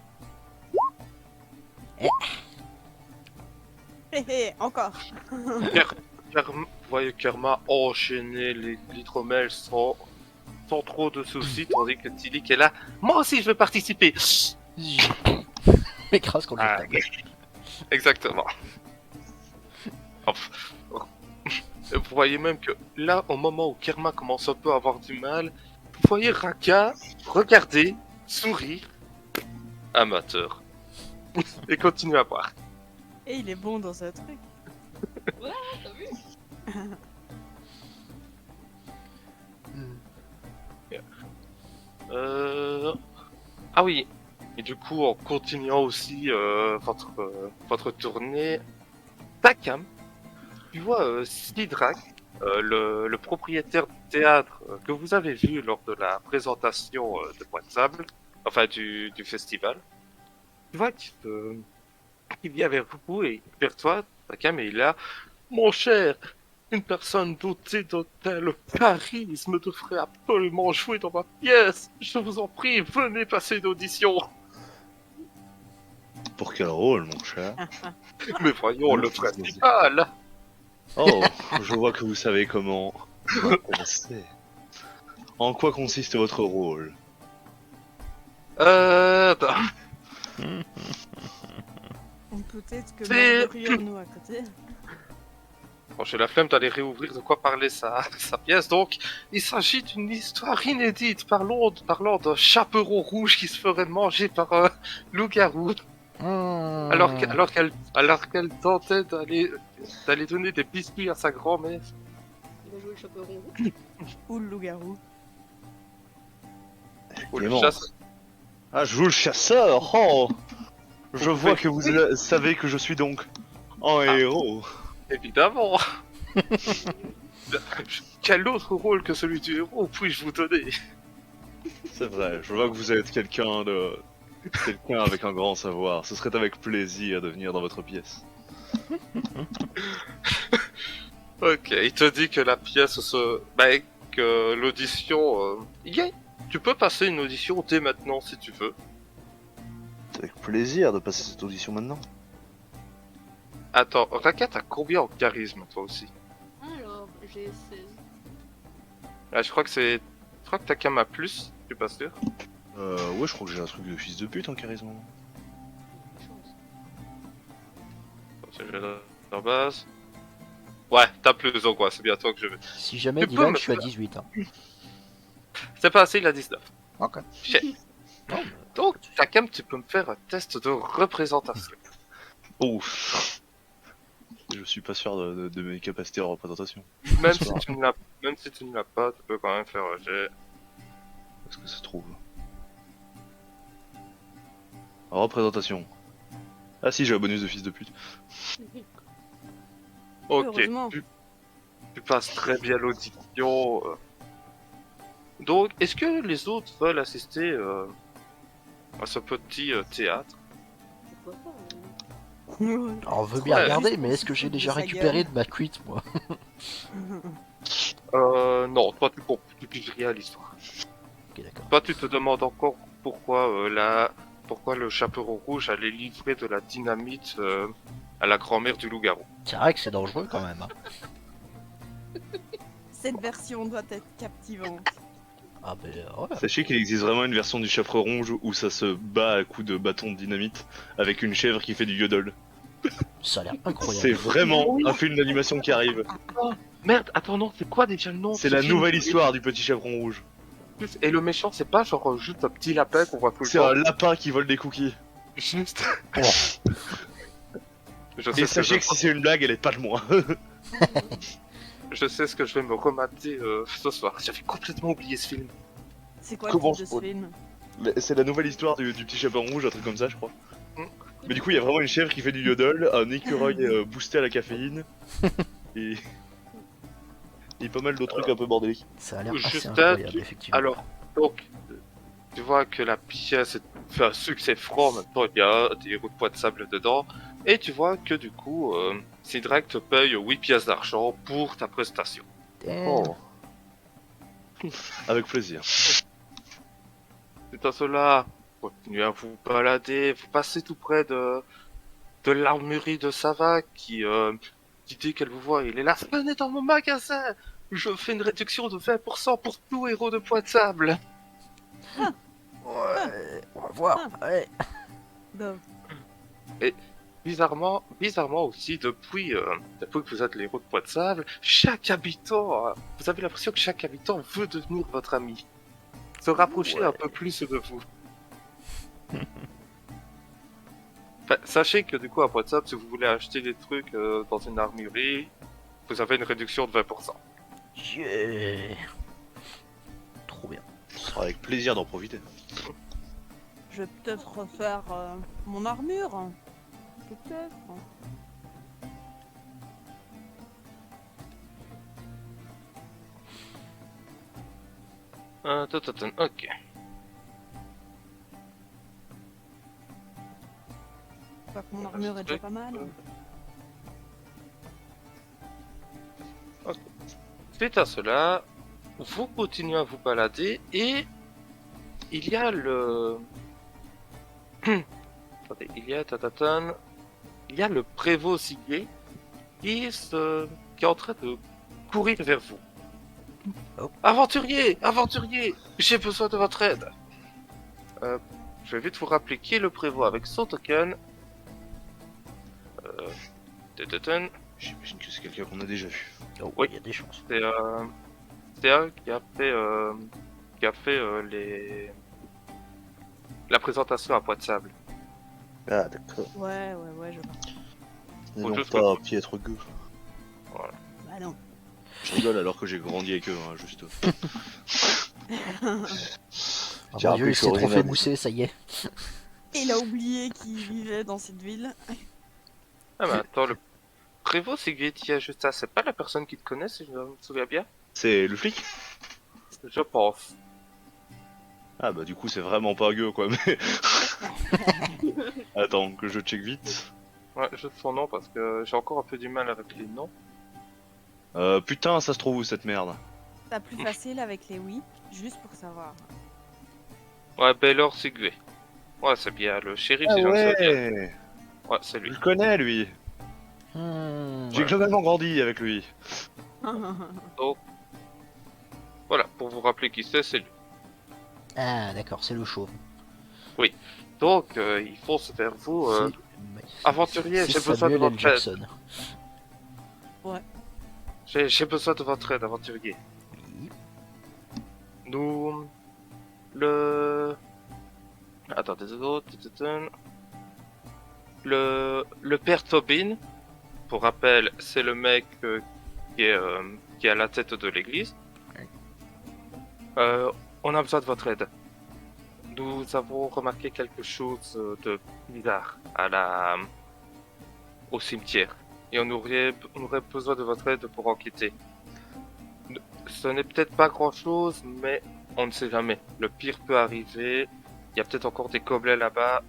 Hé hé, encore. Vous voyez Kerma enchaîner les l'hydromel sans trop de soucis, tandis que Tilly est là. Moi aussi, je veux participer. M'écrase contre Ah, la table. exactement. Enfin, vous voyez même que là, au moment où Kerma commence un peu à avoir du mal, vous voyez Raka regarder, sourire, amateur, et continue à boire. Et il est bon dans ce truc. Voilà, t'as vu? Ah oui. Et du coup, en continuant aussi votre tournée, Takam, tu vois Sidrak, le propriétaire du théâtre que vous avez vu lors de la présentation de Point de Sable, enfin du festival. Tu vois qu'il vient vers vous et vers toi, Takam, et il a, mon cher, une personne dotée d'un tel charisme devrait absolument jouer dans ma pièce. Je vous en prie, venez passer une audition. Pour quel rôle, mon cher? Mais voyons, le principal. Oh, je vois que vous savez comment m'intéresser. En quoi consiste votre rôle? Attends. Peut-être que C'est- nous à côté. Bon, j'ai la flemme d'aller réouvrir de quoi parler sa pièce, donc il s'agit d'une histoire inédite parlant d'un chaperon rouge qui se ferait manger par un loup-garou alors qu'elle tentait d'aller donner des biscuits à sa grand-mère. Il va jouer le chaperon rouge. Ou le loup-garou. Ou le Clément. chasse. Ah, je joue le chasseur. Oh, je vois que vous savez que je suis donc un héros. Évidemment. Quel autre rôle que celui du héros puis-je vous donner? C'est vrai, je vois que vous êtes quelqu'un avec un grand savoir. Ce serait avec plaisir de venir dans votre pièce. Ok, il te dit que la pièce que l'audition... Tu peux passer une audition dès maintenant si tu veux. C'est avec plaisir de passer cette audition maintenant. Attends, Raka, t'as combien en charisme toi aussi? Alors, j'ai 16. Ah, je crois que t'as qu'un à plus, je suis pas sûr. Ouais, je crois que j'ai un truc de fils de pute en charisme. Chance. C'est la base. Ouais, t'as plus en quoi, c'est bien toi que je veux. Si jamais, Tu peux Dylan, me je suis à faire- 18. Hein. C'est pas assez, il a 19. Ok. Shit. Non, mais- Donc, Takam, tu peux me faire un test de représentation. Oh. Je suis pas sûr de mes capacités en représentation. Même si tu ne l'as pas, tu peux quand même faire un jet. Est-ce que ça se trouve? Représentation. Ah si, j'ai un bonus de fils de pute. Ok, Heureusement. tu passes très bien l'audition. Donc, est-ce que les autres veulent assister à ce petit théâtre? Pourquoi pas? Alors, on veut bien Ouais. regarder, mais est-ce que j'ai déjà Sa récupéré gueule. de ma cuite, moi? Non, toi tu piges rien à l'histoire. Ok, d'accord. Toi tu te demandes encore pourquoi pourquoi le chaperon rouge allait livrer de la dynamite à la grand-mère du loup-garou. C'est vrai que c'est dangereux quand même. Hein. Cette version doit être captivante. Ah, ben ouais. Sachez qu'il existe vraiment une version du chaperon rouge où ça se bat à coups de bâton de dynamite avec une chèvre qui fait du yodel. Ça a l'air incroyable. C'est vraiment un film d'animation qui arrive. Merde, attends non, c'est quoi déjà le nom? C'est de la ce film nouvelle histoire du petit chaperon rouge. Et le méchant c'est pas genre juste un petit lapin qu'on voit tout le C'est temps. un lapin qui vole des cookies. Juste. Oh. Je sais Et ce sachez que si c'est une blague, elle est pas de moi. Je sais ce que je vais me remater ce soir. J'avais complètement oublié ce film. C'est quoi Comment le titre de je ce peux- film? C'est la nouvelle histoire du petit chaperon rouge, un truc comme ça, je crois. Mm. Mais du coup, il y a vraiment une chèvre qui fait du yodel, un écureuil boosté à la caféine, et pas mal d'autres trucs un peu bordéliques. Ça a l'air Juste assez là, incroyable, effectivement. Alors, donc, tu vois que la pièce fait un succès franc, en même temps il y a des roues de poids de sable dedans, et tu vois que du coup, Sidrak te paye 8 pièces d'argent pour ta prestation. Damn. Oh. Avec plaisir. C'est à cela, continuez à vous balader, vous passez tout près de l'armurerie de Sava qui dit qu'elle vous voit, il est là, venez dans mon magasin, je fais une réduction de 20% pour tout héros de poids de sable. Ouais, on va voir. Ouais. Bon. Bizarrement aussi, depuis que vous êtes les héros de poids de sable, chaque habitant, vous avez l'impression que chaque habitant veut devenir votre ami. Se rapprocher un peu plus de vous. Enfin, sachez que du coup, à poids de sable, si vous voulez acheter des trucs dans une armurerie, vous avez une réduction de 20%. Yeah. Trop bien. Ce sera avec plaisir d'en profiter. Je vais peut-être refaire mon armure. Peut-être. Ok. Pas que mon armure est déjà pas mal. Suite à cela, vous continuez à vous balader et il y a le... Attendez, il y a le prévôt Siguet qui est en train de courir vers vous. Oh. Aventurier, j'ai besoin de votre aide. Je vais vite vous rappeler qui est le prévôt avec son token. J'imagine que c'est quelqu'un qu'on a déjà vu. Oh, Oui. il y a des chances. C'est un qui a fait la présentation à Poids de Sable. Ah, d'accord. Ouais, je vois. Et Faut non juste pas piètre gueux. Bah non. Je rigole alors que j'ai grandi avec eux, hein, juste. Ah, J'ai mon rappelé Dieu, que il je s'est suis trop fait original. mousser, ça y est. Il a oublié qu'il vivait dans cette ville. Ah mais attends, le prévôt Siguet, il y a juste ça, c'est pas la personne qui te connaît si je me souviens bien? C'est le flic? Je pense. Ah bah du coup c'est vraiment pas gueux quoi, mais... Attends, que je check vite. Ouais, juste son nom parce que j'ai encore un peu du mal avec les noms. Putain, ça se trouve où cette merde? T'as plus facile avec les oui, juste pour savoir. Ouais, Baylor Siguet. Ouais, c'est bien, le shérif, Ah si j'en souviens bien. ouais! Ouais, c'est Je lui. le connais lui! J'ai globalement grandi avec lui. Donc, voilà, pour vous rappeler qui c'est lui. Ah, d'accord, c'est le chauve. Donc, il fonce vers vous. C'est- Aventurier, c'est j'ai besoin de Samuel L. votre aide. Jackson. J'ai besoin de votre aide, aventurier. Oui. Nous... Attendez deux secondes. Le père Tobin, pour rappel, c'est le mec qui est à la tête de l'église. On a besoin de votre aide. Nous avons remarqué quelque chose de bizarre au cimetière. Et on aurait besoin de votre aide pour enquêter. Ce n'est peut-être pas grand-chose, mais on ne sait jamais. Le pire peut arriver. Il y a peut-être encore des gobelets là-bas.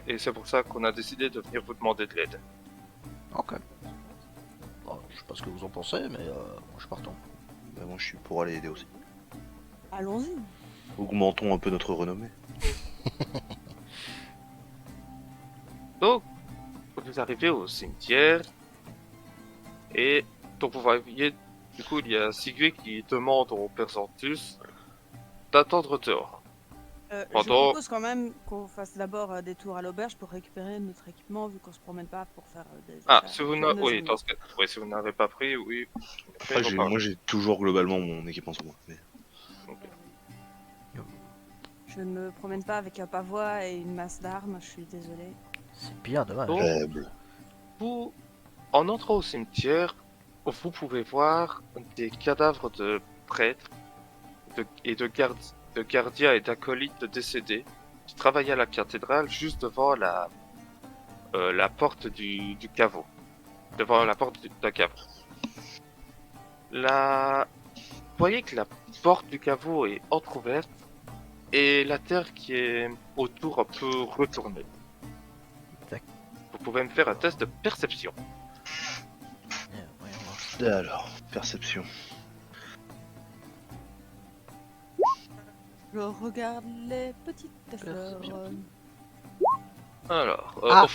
Et c'est pour ça qu'on a décidé de venir vous demander de l'aide. Ok. Bon, je sais pas ce que vous en pensez, mais moi je suis partant. Bah moi je suis pour aller aider aussi. Allons-y. Augmentons un peu notre renommée. Donc, vous arrivez au cimetière. Et donc vous voyez, du coup, il y a Siguet qui demande au Père Santus d'attendre dehors. Je Pardon. propose quand même qu'on fasse d'abord des tours à l'auberge pour récupérer notre équipement vu qu'on se promène pas pour faire des Ah, achats si vous pour nos oui, amis. dans ce cas, oui, si vous n'avez pas pris, oui. Après, moi j'ai toujours globalement mon équipement sur moi. Mais... Je ne me promène pas avec un pavois et une masse d'armes, je suis désolée. C'est bien dommage. Donc, Faible. vous, en entrant au cimetière, vous pouvez voir des cadavres de prêtres et de gardiens et d'acolytes décédés qui travaillaient à la cathédrale juste devant la porte du caveau. Devant la porte d'un caveau. Vous voyez que la porte du caveau est entrouverte et la terre qui est autour un peu retournée. D'accord. Vous pouvez me faire un test de perception. Alors, perception. Je regarde les petites Perception. fleurs. Alors, Ah.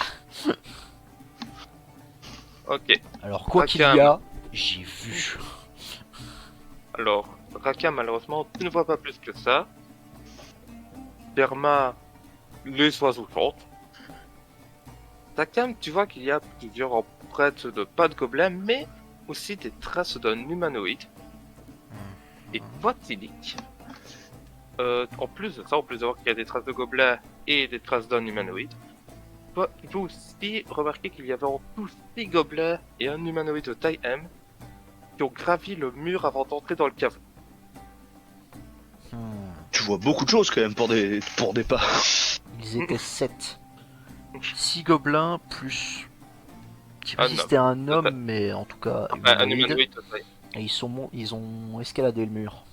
ok. Alors, quoi qu'il y Rakam. a, j'ai vu. Alors, Raka, malheureusement, tu ne vois pas plus que ça. Derma, les oiseaux chantent. Takam, tu vois qu'il y a plusieurs empreintes de pas de gobelins, mais aussi des traces d'un humanoïde. Et toi, Tilik, en plus de ça, en plus de voir qu'il y a des traces de gobelins et des traces d'un humanoïde, toi, tu peux aussi remarquer qu'il y avait en tout 6 gobelins et un humanoïde de taille M qui ont gravi le mur avant d'entrer dans le caveau. Tu vois beaucoup de choses quand même pour des pas. Ils étaient 7. 6 gobelins plus. Je sais pas Un si homme. c'était un homme, Peut-être. mais en tout cas Enfin, un humanoïde. humanoïde de taille. Et ils ont escaladé le mur.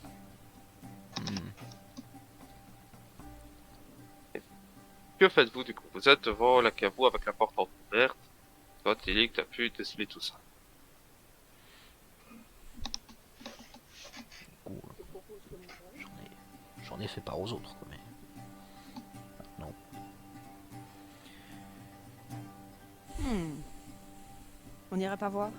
Que faites-vous du coup? Vous êtes devant la caveau avec la porte ouverte. Toi, Tilik, t'as pu déceler tout ça. Du coup, Je propose que l'on change. j'en ai fait part aux autres. Quoi, mais... Non. On irait pas voir?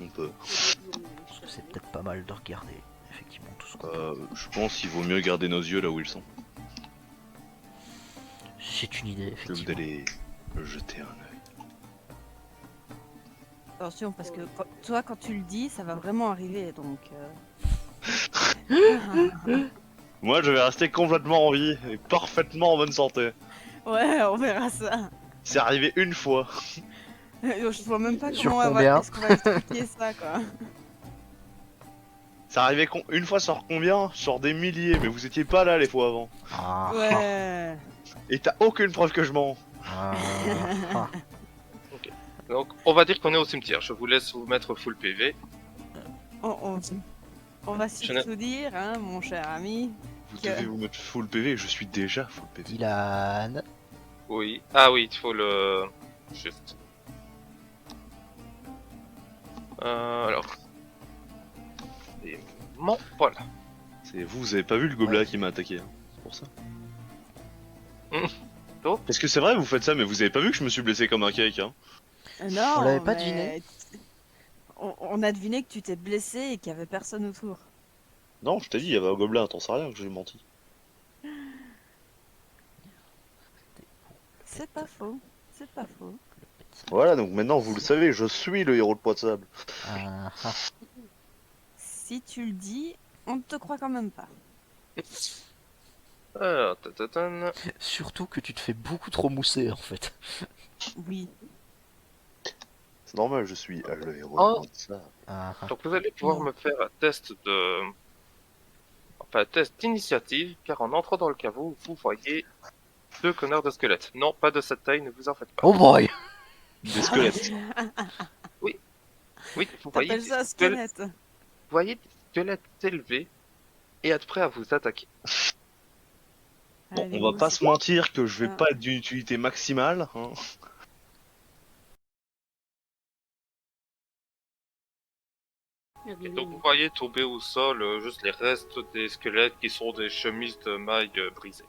On peut. Parce que c'est peut-être pas mal de regarder, effectivement, tout ce qu'on Je pense qu'il vaut mieux garder nos yeux là où ils sont. C'est une idée, Je vais effectivement. aller jeter un œil. Attention, parce que toi, quand tu le dis, ça va vraiment arriver, donc... Moi, je vais rester complètement en vie et parfaitement en bonne santé. Ouais, on verra ça. C'est arrivé une fois. Je vois même pas Sur comment combien est-ce qu'on va expliquer ça, quoi. C'est arrivé une fois sur combien? Sur des milliers, mais vous étiez pas là les fois avant. Ah, Ouais. Et t'as aucune preuve que je mens. ah, ah. Donc, on va dire qu'on est au cimetière. Je vous laisse vous mettre full PV. On va Je n'ai- surtout dire, hein, mon cher ami. Vous Que- devez vous mettre full PV, je suis déjà full PV. Dylan. Oui. Ah oui, il faut le... Juste. Alors... Et... Bon, voilà. Vous avez pas vu le gobelin qui m'a attaqué, hein. C'est pour ça. Oh. Parce que c'est vrai, vous faites ça, mais vous avez pas vu que je me suis blessé comme un cake, hein. Non, On l'avait pas mais deviné. on a deviné que tu t'es blessé et qu'il y avait personne autour. Non, je t'ai dit, il y avait un gobelin, t'en sais rien que j'ai menti. C'est pas faux. C'est pas faux. Voilà, donc maintenant vous le savez, je suis le héros de Poids de Sable. Ah, ah. Si tu le dis, on ne te croit quand même pas. Alors, tatatan. Surtout que tu te fais beaucoup trop mousser en fait. Oui. C'est normal, je suis le héros Oh. de Poids de Sable. Ah, ah. Donc vous allez pouvoir Non. me faire un test de... Enfin, un test d'initiative, car en entrant dans le caveau, vous voyez 2 connards de squelettes. Non, pas de cette taille, ne vous en faites pas. Oh boy. Des squelettes. Oui, vous voyez, T'appelles des ça un squelettes, squelette? vous voyez des squelettes s'élever et être prêts à vous attaquer. Bon, Allez, on va pas se mentir que je vais Ah. pas être d'une utilité maximale, hein. Et donc vous voyez tomber au sol juste les restes des squelettes qui sont des chemises de mailles brisées.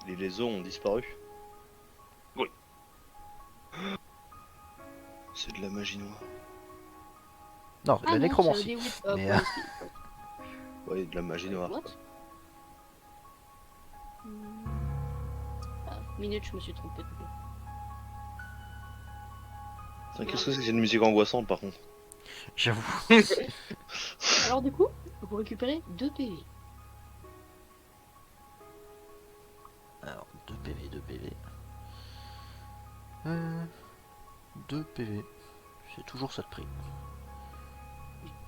Les os ont disparu. Oui. C'est de la magie noire. Non, de la nécromancie. Mais, Ouais, de la magie noire. What? Ah, minute, je me suis trompé. Putain, qu'est-ce que c'est que cette musique angoissante par contre? J'avoue. Alors du coup, vous récupérez 2 PV. Alors, 2 PV, 2 PV. 2 PV. C'est toujours ça de prix.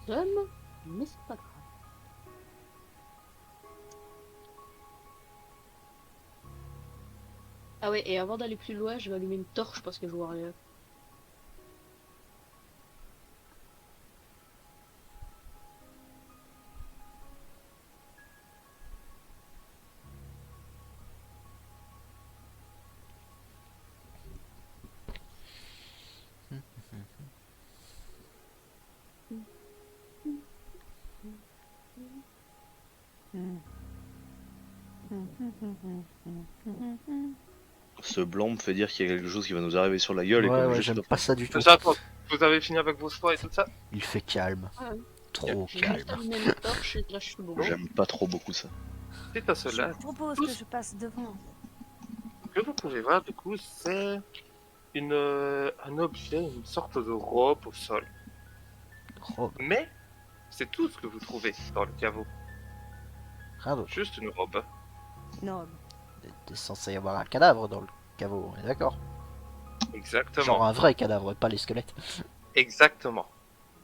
Somme, mais c'est pas grave. Ah ouais, et avant d'aller plus loin, je vais allumer une torche parce que je vois rien. Hmm. Ce blanc me fait dire qu'il y a quelque chose qui va nous arriver sur la gueule et Ouais, qu'on est ouais, juste j'aime là. pas ça du tout. J'attends. Vous avez fini avec vos soins et tout ça? Il fait calme. Ouais. Trop J'ai calme. juste allumé une torche et là je suis bon. J'aime pas trop beaucoup ça. C'est à Je cela. propose que je passe devant. Ce que vous pouvez voir, du coup, c'est un objet, une sorte de robe au sol. Robe. Mais c'est tout ce que vous trouvez dans le caveau. Rien d'autre. Juste une robe. Non, T'es censé y avoir un cadavre dans le caveau, on est d'accord? Exactement. Genre un vrai cadavre, pas les squelettes. Exactement.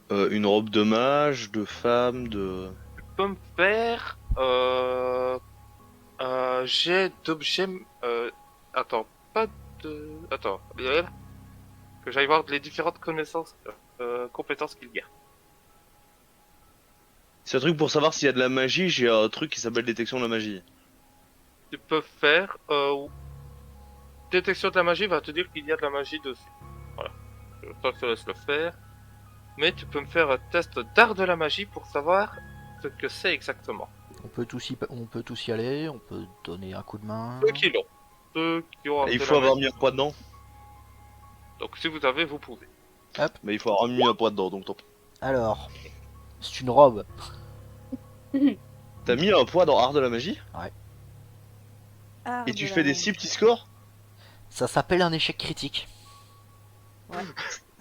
Une robe de mage, de femme, de... Tu peux me faire un jet d'objets. Attends, pas de. Attends. Que j'aille voir les différentes connaissances, compétences qu'il y a. C'est un truc pour savoir s'il y a de la magie, j'ai un truc qui s'appelle détection de la magie. Tu peux faire. Détection de la magie va te dire qu'il y a de la magie dessus. Voilà. Je te laisse le faire. Mais tu peux me faire un test d'art de la magie pour savoir ce que c'est exactement. On peut tous y aller, on peut donner un coup de main. Ceux qui l'ont. Ceux qui ont Et il de faut la avoir magie. mis un poids dedans. Donc si vous avez, vous pouvez. Mais il faut avoir mis un poids dedans, donc tant pis. Alors, c'est une robe. T'as mis un poids dans art de la magie? art Et de tu la fais des magie. si petits scores? Ça s'appelle un échec critique.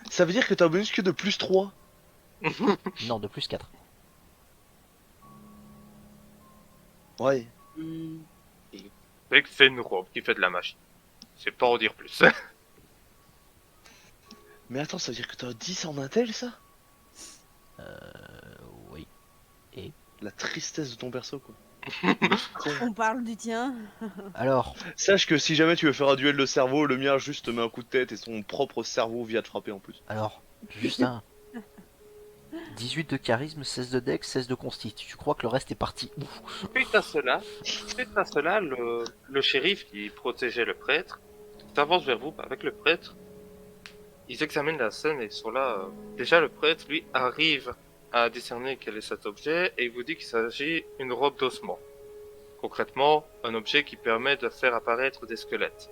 Ça veut dire que t'as un bonus que de plus 3. Non, de plus 4. Ouais. C'est que c'est une robe qui fait de la magie. C'est pas en dire plus. Mais attends, ça veut dire que t'as un 10 en intel, ça? Oui. La tristesse de ton perso, quoi. On parle du tien. Alors, Sache que si jamais tu veux faire un duel de cerveau, le mien juste te met un coup de tête et son propre cerveau vient te frapper en plus. Justin. 18 de charisme, 16 de dex, 16 de consti. Tu crois que le reste est parti où? Suite à cela, le shérif qui protégeait le prêtre s'avance vers vous avec le prêtre. Ils examinent la scène et ils sont là. Déjà, le prêtre, lui, arrive à discerner quel est cet objet et il vous dit qu'il s'agit d'une robe d'ossement. Concrètement, un objet qui permet de faire apparaître des squelettes.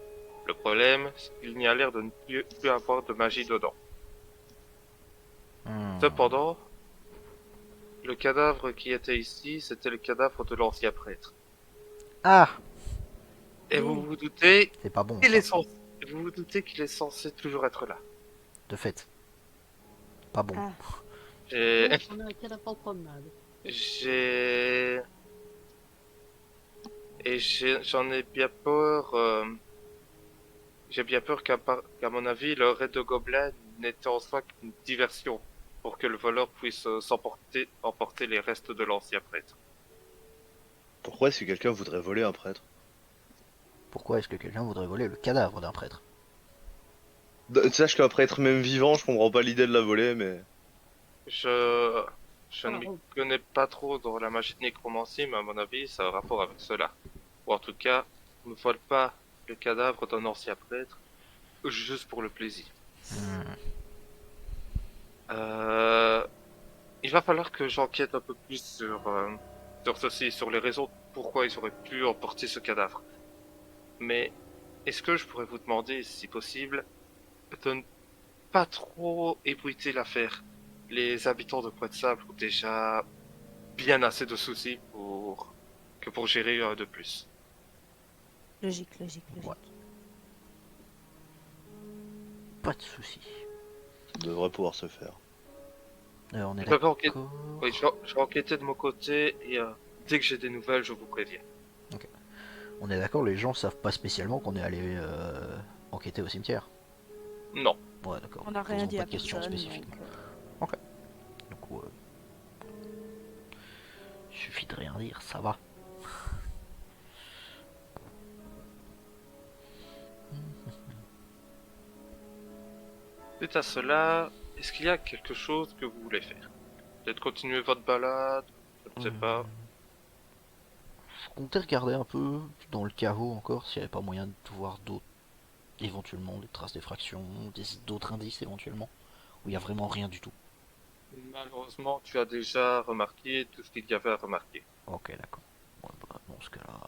Le problème, c'est qu'il n'y a l'air de ne plus avoir de magie dedans. Cependant, le cadavre qui était ici, c'était le cadavre de l'ancien prêtre. Ah, Et Oui. vous vous doutez c'est pas bon. qu'il ça, est censé, vous vous doutez qu'il est censé toujours être là. De fait. Pas bon. Ah. J'ai, Donc, on a un cadavre en promenade. j'ai, j'en ai bien peur. J'ai bien peur qu'à mon avis, le raid de gobelins n'était en soi qu'une diversion pour que le voleur puisse emporter les restes de l'ancien prêtre. Pourquoi est-ce que quelqu'un voudrait voler un prêtre? Pourquoi est-ce que quelqu'un voudrait voler le cadavre d'un prêtre? Sache qu'un prêtre même vivant, je comprends pas l'idée de la voler, mais... Je ne Alors, m'y connais pas trop dans la magie de nécromancie, mais à mon avis, ça a un rapport avec cela. Ou en tout cas, on ne vole pas le cadavre d'un ancien prêtre juste pour le plaisir. Il va falloir que j'enquête un peu plus sur ceci, sur les raisons pourquoi ils auraient pu emporter ce cadavre. Mais est-ce que je pourrais vous demander, si possible, de ne pas trop ébruiter l'affaire? Les habitants de Pointe-Sable ont déjà bien assez de soucis pour gérer un de plus. Logique. Ouais. Pas de soucis. Ça devrait pouvoir se faire. On est Je vais enquêter. d'accord. Oui, je vais enquêter de mon côté et dès que j'ai des nouvelles, je vous préviens. On est d'accord, les gens savent pas spécialement qu'on est allé enquêter au cimetière. Non. Ouais, d'accord. On n'a rien Posons dit pas à de questions personne. spécifiquement. Donc, Donc, ouais. Suffit de rien dire, ça va. Suite à cela, est-ce qu'il y a quelque chose que vous voulez faire? Peut-être continuer votre balade? Je ne sais pas. Je comptais regarder un peu dans le caveau encore s'il n'y avait pas moyen de voir d'autres, éventuellement des traces d'effraction, d'autres indices éventuellement, où il n'y a vraiment rien du tout. Malheureusement, tu as déjà remarqué tout ce qu'il y avait à remarquer. Ok, d'accord. dans ce cas-là.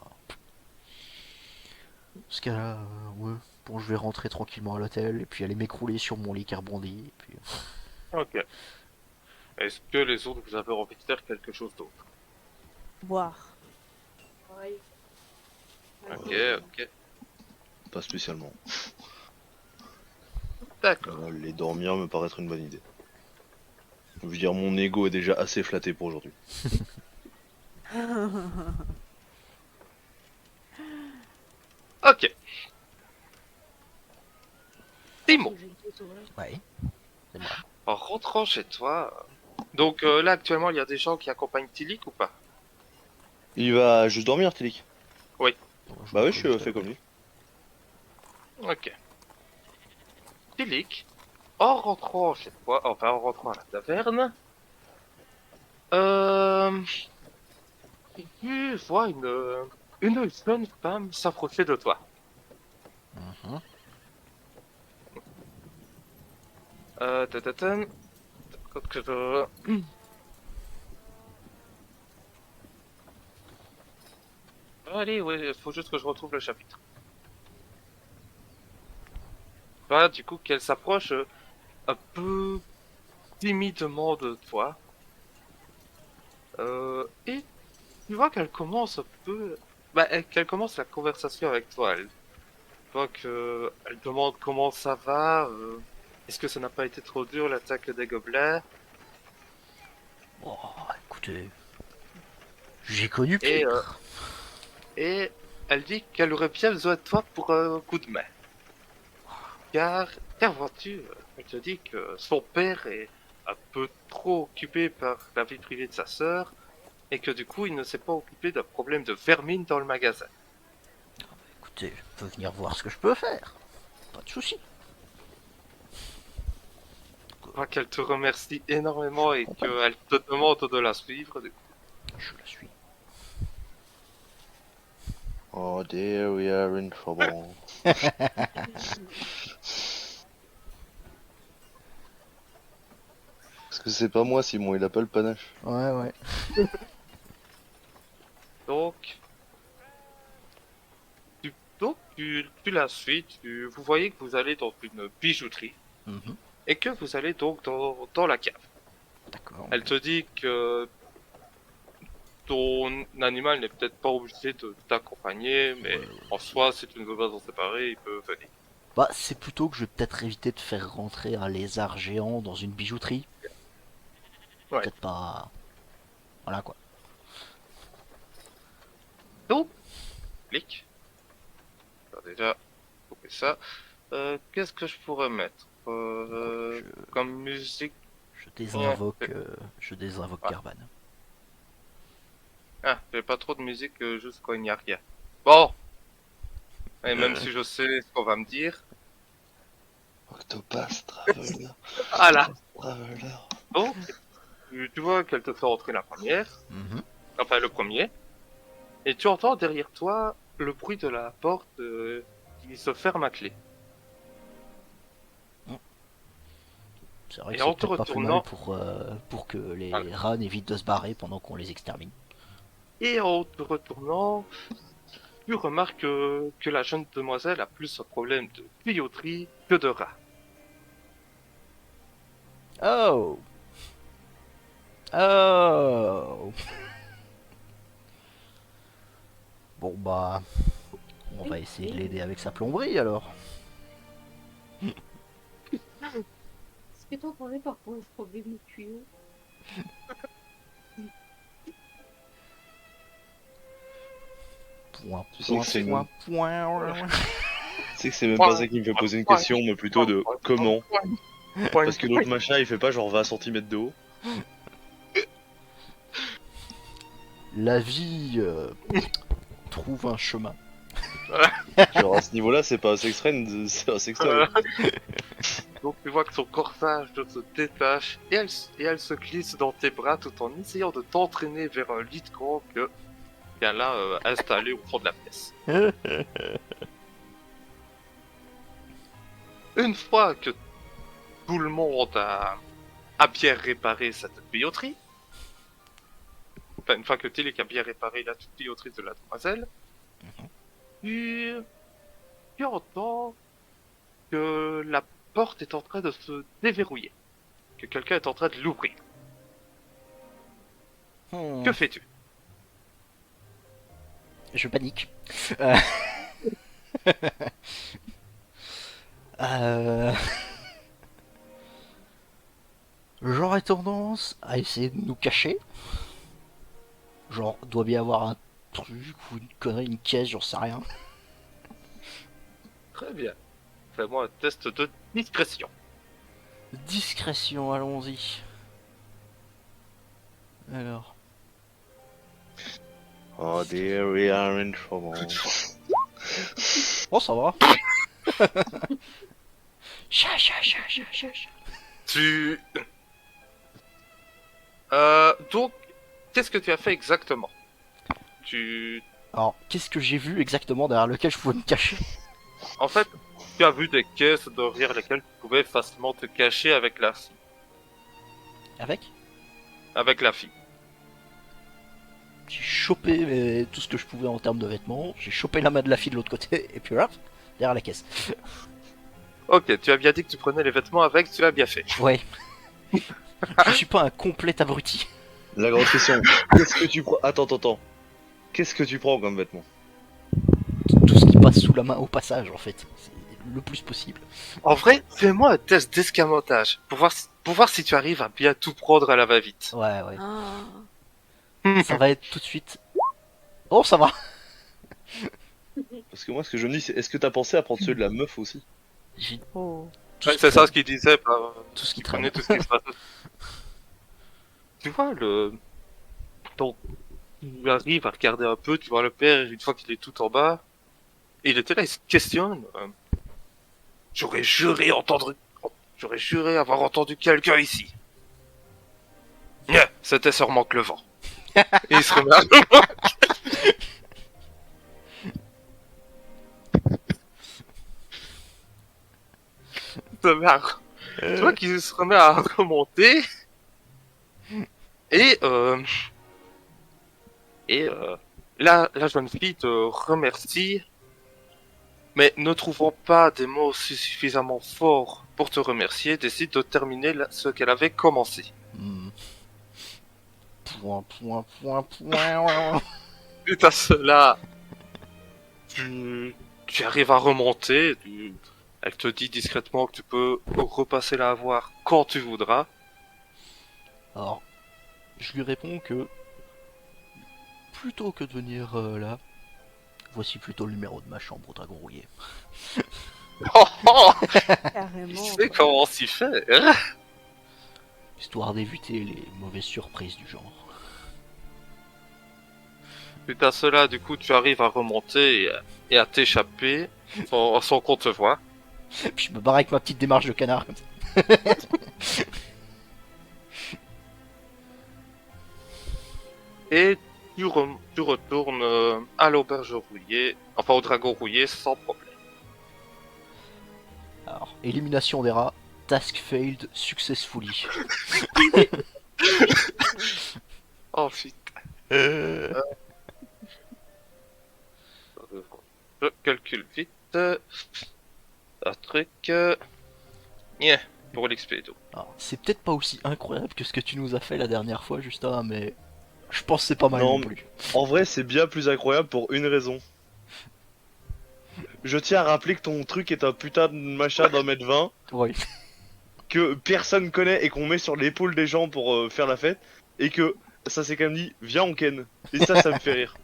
Dans ce cas-là, ouais. Bon, je vais rentrer tranquillement à l'hôtel et puis aller m'écrouler sur mon lit qui rebondit. Et puis... Ok. Est-ce que les autres, vous avez envie de faire quelque chose d'autre? Boire. Pareil. Ok, ok. Pas spécialement. D'accord. Les dormir me paraît être une bonne idée. Je veux dire, mon ego est déjà assez flatté pour aujourd'hui. Ok. Simon, Ouais, c'est moi. en rentrant chez toi... Donc là, actuellement, il y a des gens qui accompagnent Tilik ou pas? Il va juste dormir, Tilik. Oui. Bah oui, je suis fais comme lui. Ok. Tilik, en rentrant chez toi, enfin en rentrant à la taverne, euh... tu vois une jeune femme s'approcher de toi. Mhm. Tatatin. Allez, ouais, il faut juste que je retrouve le chapitre. Voilà, du coup, qu'elle s'approche un peu timidement de toi. Et tu vois qu'elle commence un peu... Bah, qu'elle commence la conversation avec toi. Elle voit que... Elle demande comment ça va. Est-ce que ça n'a pas été trop dur, l'attaque des gobelins? Oh, écoutez, j'ai connu Et, pire. et elle dit qu'elle aurait bien besoin de toi pour un coup de main. Car, car vois-tu, elle te dit que son père est un peu trop occupé par la vie privée de sa sœur, et que du coup il ne s'est pas occupé d'un problème de vermine dans le magasin. Écoutez, je peux venir voir ce que je peux faire. Pas de souci. Je vois qu'elle te remercie énormément et qu'elle te demande de la suivre. Du coup. Je la suis. Oh dear, we are in trouble. Parce que c'est pas moi, Simon, il a pas le panache. Ouais, ouais. Donc, tu la suis, vous voyez que vous allez dans une bijouterie, Mhm. et que vous allez donc dans la cave. D'accord. Elle te dit que ton animal n'est peut-être pas obligé de t'accompagner, mais Ouais. en soi, si tu ne veux pas en séparer, il peut venir. Bah, c'est plutôt que je vais peut-être éviter de faire rentrer un lézard géant dans une bijouterie. Ouais. Peut-être pas. Voilà quoi. Donc, clic. On va déjà couper ça. Qu'est-ce que je pourrais mettre Je, comme musique? Ouais. je désinvoque Ouais. Garban. Ah, j'ai pas trop de musique juste quand il n'y a rien. Bon, et même si je sais ce qu'on va me dire. Octopath Traveler. Voilà. Traveler. Donc, tu vois qu'elle te fait rentrer la première, Mhm. enfin le premier, et tu entends derrière toi le bruit de la porte qui se ferme à clé. C'est vrai que Et c'est en te peut-être pas plus mal retournant, pour que les voilà. rats évitent de se barrer pendant qu'on les extermine. Et en te retournant, tu remarques que la jeune demoiselle a plus un problème de tuyauterie que de rats. Oh! Oh! Bon bah, on va essayer de l'aider avec sa plomberie alors. Est-ce que t'entendais par contre le problème de tuyau? Point, Tu sais point, que c'est point, même... point. Tu sais que c'est même pas ça qui me fait poser une question, mais plutôt de comment. Parce que l'autre machin, il fait pas genre 20 cm de haut. La vie trouve un chemin. Genre à ce niveau-là, c'est pas assez extrême, c'est assez extrême. Donc tu vois que son corsage se détache et elle se glisse dans tes bras tout en essayant de t'entraîner vers un lit de camp que qu'elle a installé au fond de la pièce. Une fois que tout le monde a bien réparé cette tuyauterie, enfin une fois que Tilly a bien réparé la tuyauterie de la demoiselle, tu... tu entends que la porte est en train de se déverrouiller, que quelqu'un est en train de l'ouvrir. Que fais-tu? Je panique. Euh... euh, J'aurais tendance à essayer de nous cacher. Genre, doit bien y avoir un truc ou une connerie, une caisse, j'en sais rien. Très bien. Fais-moi un test de discrétion. Discrétion, allons-y. Alors. Oh dear, we are in trouble. Oh, ça va. Cha, cha, cha, cha, cha, cha. Tu... donc, qu'est-ce que tu as fait exactement? Tu... Alors, qu'est-ce que j'ai vu exactement derrière lequel je pouvais me cacher? En fait, tu as vu des caisses derrière lesquelles tu pouvais facilement te cacher avec la fille. Avec? Avec la fille. J'ai chopé tout ce que je pouvais en termes de vêtements, j'ai chopé la main de la fille de l'autre côté, et puis hop, derrière la caisse. Ok, tu as bien dit que tu prenais les vêtements avec, tu as bien fait. Ouais. Je suis pas un complet abruti. La grande question, qu'est-ce que tu prends? Attends. Qu'est-ce que tu prends comme vêtement? Tout ce qui passe sous la main au passage, en fait. C'est le plus possible. En vrai, fais-moi un test d'escamotage pour voir si tu arrives à bien tout prendre à la va-vite. Ouais, ouais. Ah. Ça va être tout de suite. Oh, ça va. Parce que moi, ce que je me dis, c'est est-ce que t'as pensé à prendre ceux de la meuf aussi? J'ai Oh. tout Ouais, ce c'est qui ça traîne. ce qu'il disait. Bah, Tout ce qui il prenait traîne. tout ce qui se passe. Tu vois, donc, tu arrives à regarder un peu, tu vois le père, une fois qu'il est tout en bas, et il était là, il se questionne. J'aurais juré avoir entendu quelqu'un ici. C'était sûrement que le vent. Et il se remet à... Tu vois qu'il se remet à remonter. Et la jeune fille te remercie, mais ne trouvant pas des mots suffisamment forts pour te remercier, décide de terminer ce qu'elle avait commencé. Point. Suite à cela, tu arrives à remonter. Elle te dit discrètement que tu peux repasser la voir quand tu voudras. Alors, je lui réponds que plutôt que de venir là, voici plutôt le numéro de ma chambre au Dragon Rouillé. Oh, oh, Carrément. il sait quoi. comment s'y faire. Histoire d'éviter les mauvaises surprises du genre. Suite à cela, du coup, tu arrives à remonter et à t'échapper sans qu'on te voie. Puis je me barre avec ma petite démarche de canard comme ça. Et tu retournes à l'auberge rouillée, enfin au dragon rouillé sans problème. Alors, élimination des rats, task failed successfully. Oh putain. Je calcule vite. Un truc. Yeah, pour l'expédo. Alors, c'est peut-être pas aussi incroyable que ce que tu nous as fait la dernière fois, Justin, mais je pense que c'est pas mal Non, non plus. En vrai, c'est bien plus incroyable pour une raison. Je tiens à rappeler que ton truc est un putain de machin d'1m20 Ouais. que personne connaît et qu'on met sur l'épaule des gens pour faire la fête et que ça s'est quand même dit viens on ken. Et ça me fait rire.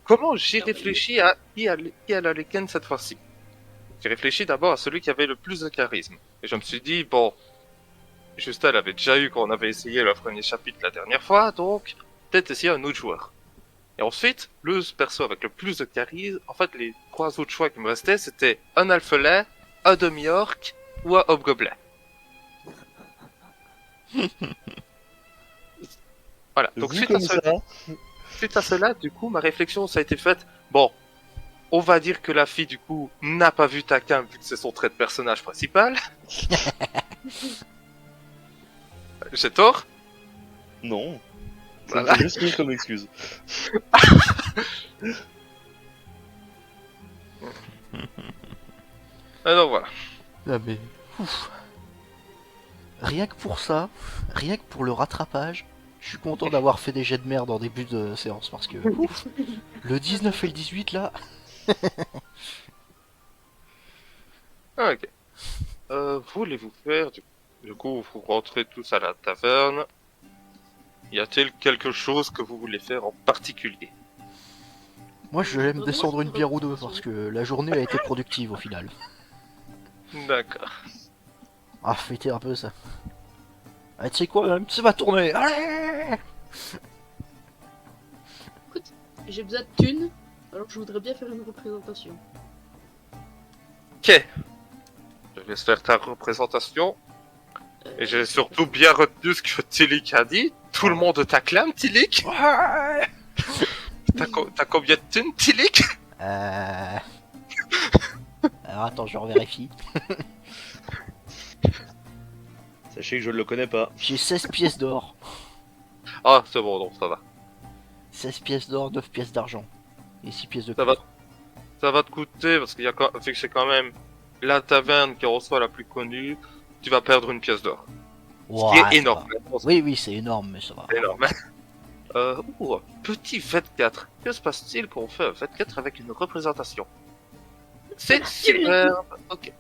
Comment j'ai réfléchi à qui allait les ken cette fois-ci? J'ai réfléchi d'abord à celui qui avait le plus de charisme. Et je me suis dit, bon, Justin l'avait déjà eu quand on avait essayé le premier chapitre la dernière fois, donc peut-être essayer un autre joueur. Et ensuite, le perso avec le plus de charisme, en fait, les trois autres choix qui me restaient, c'était un alphelin, un demi-orc ou un hobgoblin. Voilà, donc Vu suite comme à cela, du coup, ma réflexion, ça a été faite, bon, on va dire que la fille, du coup, n'a pas vu Taquin, vu que c'est son trait de personnage principal. J'ai tort? Non. Ça Voilà. me fait juste rire comme excuse. Alors voilà. Ah, mais. Ouf. Rien que pour ça, rien que pour le rattrapage, je suis content d'avoir fait des jets de merde en début de séance parce que. Ouf, le 19 et le 18 là. Ah, ok. Voulez-vous faire du coup, vous rentrez tous à la taverne. Y a-t-il quelque chose que vous voulez faire en particulier? Moi je vais me descendre une bière ou deux parce que la journée a été productive au final. D'accord. Ah, fêter un peu ça. Ah, tu sais quoi, c'est ma tournée, allez. J'ai besoin de thunes, alors je voudrais bien faire une représentation. Ok. Je laisse faire ta représentation. Et j'ai surtout bien retenu ce que Tilik a dit. Tout le monde t'acclame, Tilik. Ouais. T'as combien de thunes, Tilik? Alors attends, je revérifie. Sachez que je ne le connais pas. J'ai 16 pièces d'or. Ah, c'est bon, donc ça va. 16 pièces d'or, 9 pièces d'argent. Et 6 pièces de Ça va, cuivre. ça va te coûter, parce qu'il y a vu que c'est quand même la taverne qui reçoit la plus connue, tu vas perdre une pièce d'or. Ce Ouah, qui est ça énorme. va. Oui, oui, c'est énorme, mais ça va. C'est énorme. Petit 24. Que se passe-t-il quand on fait un 24 avec une représentation? C'est superbe. Ok.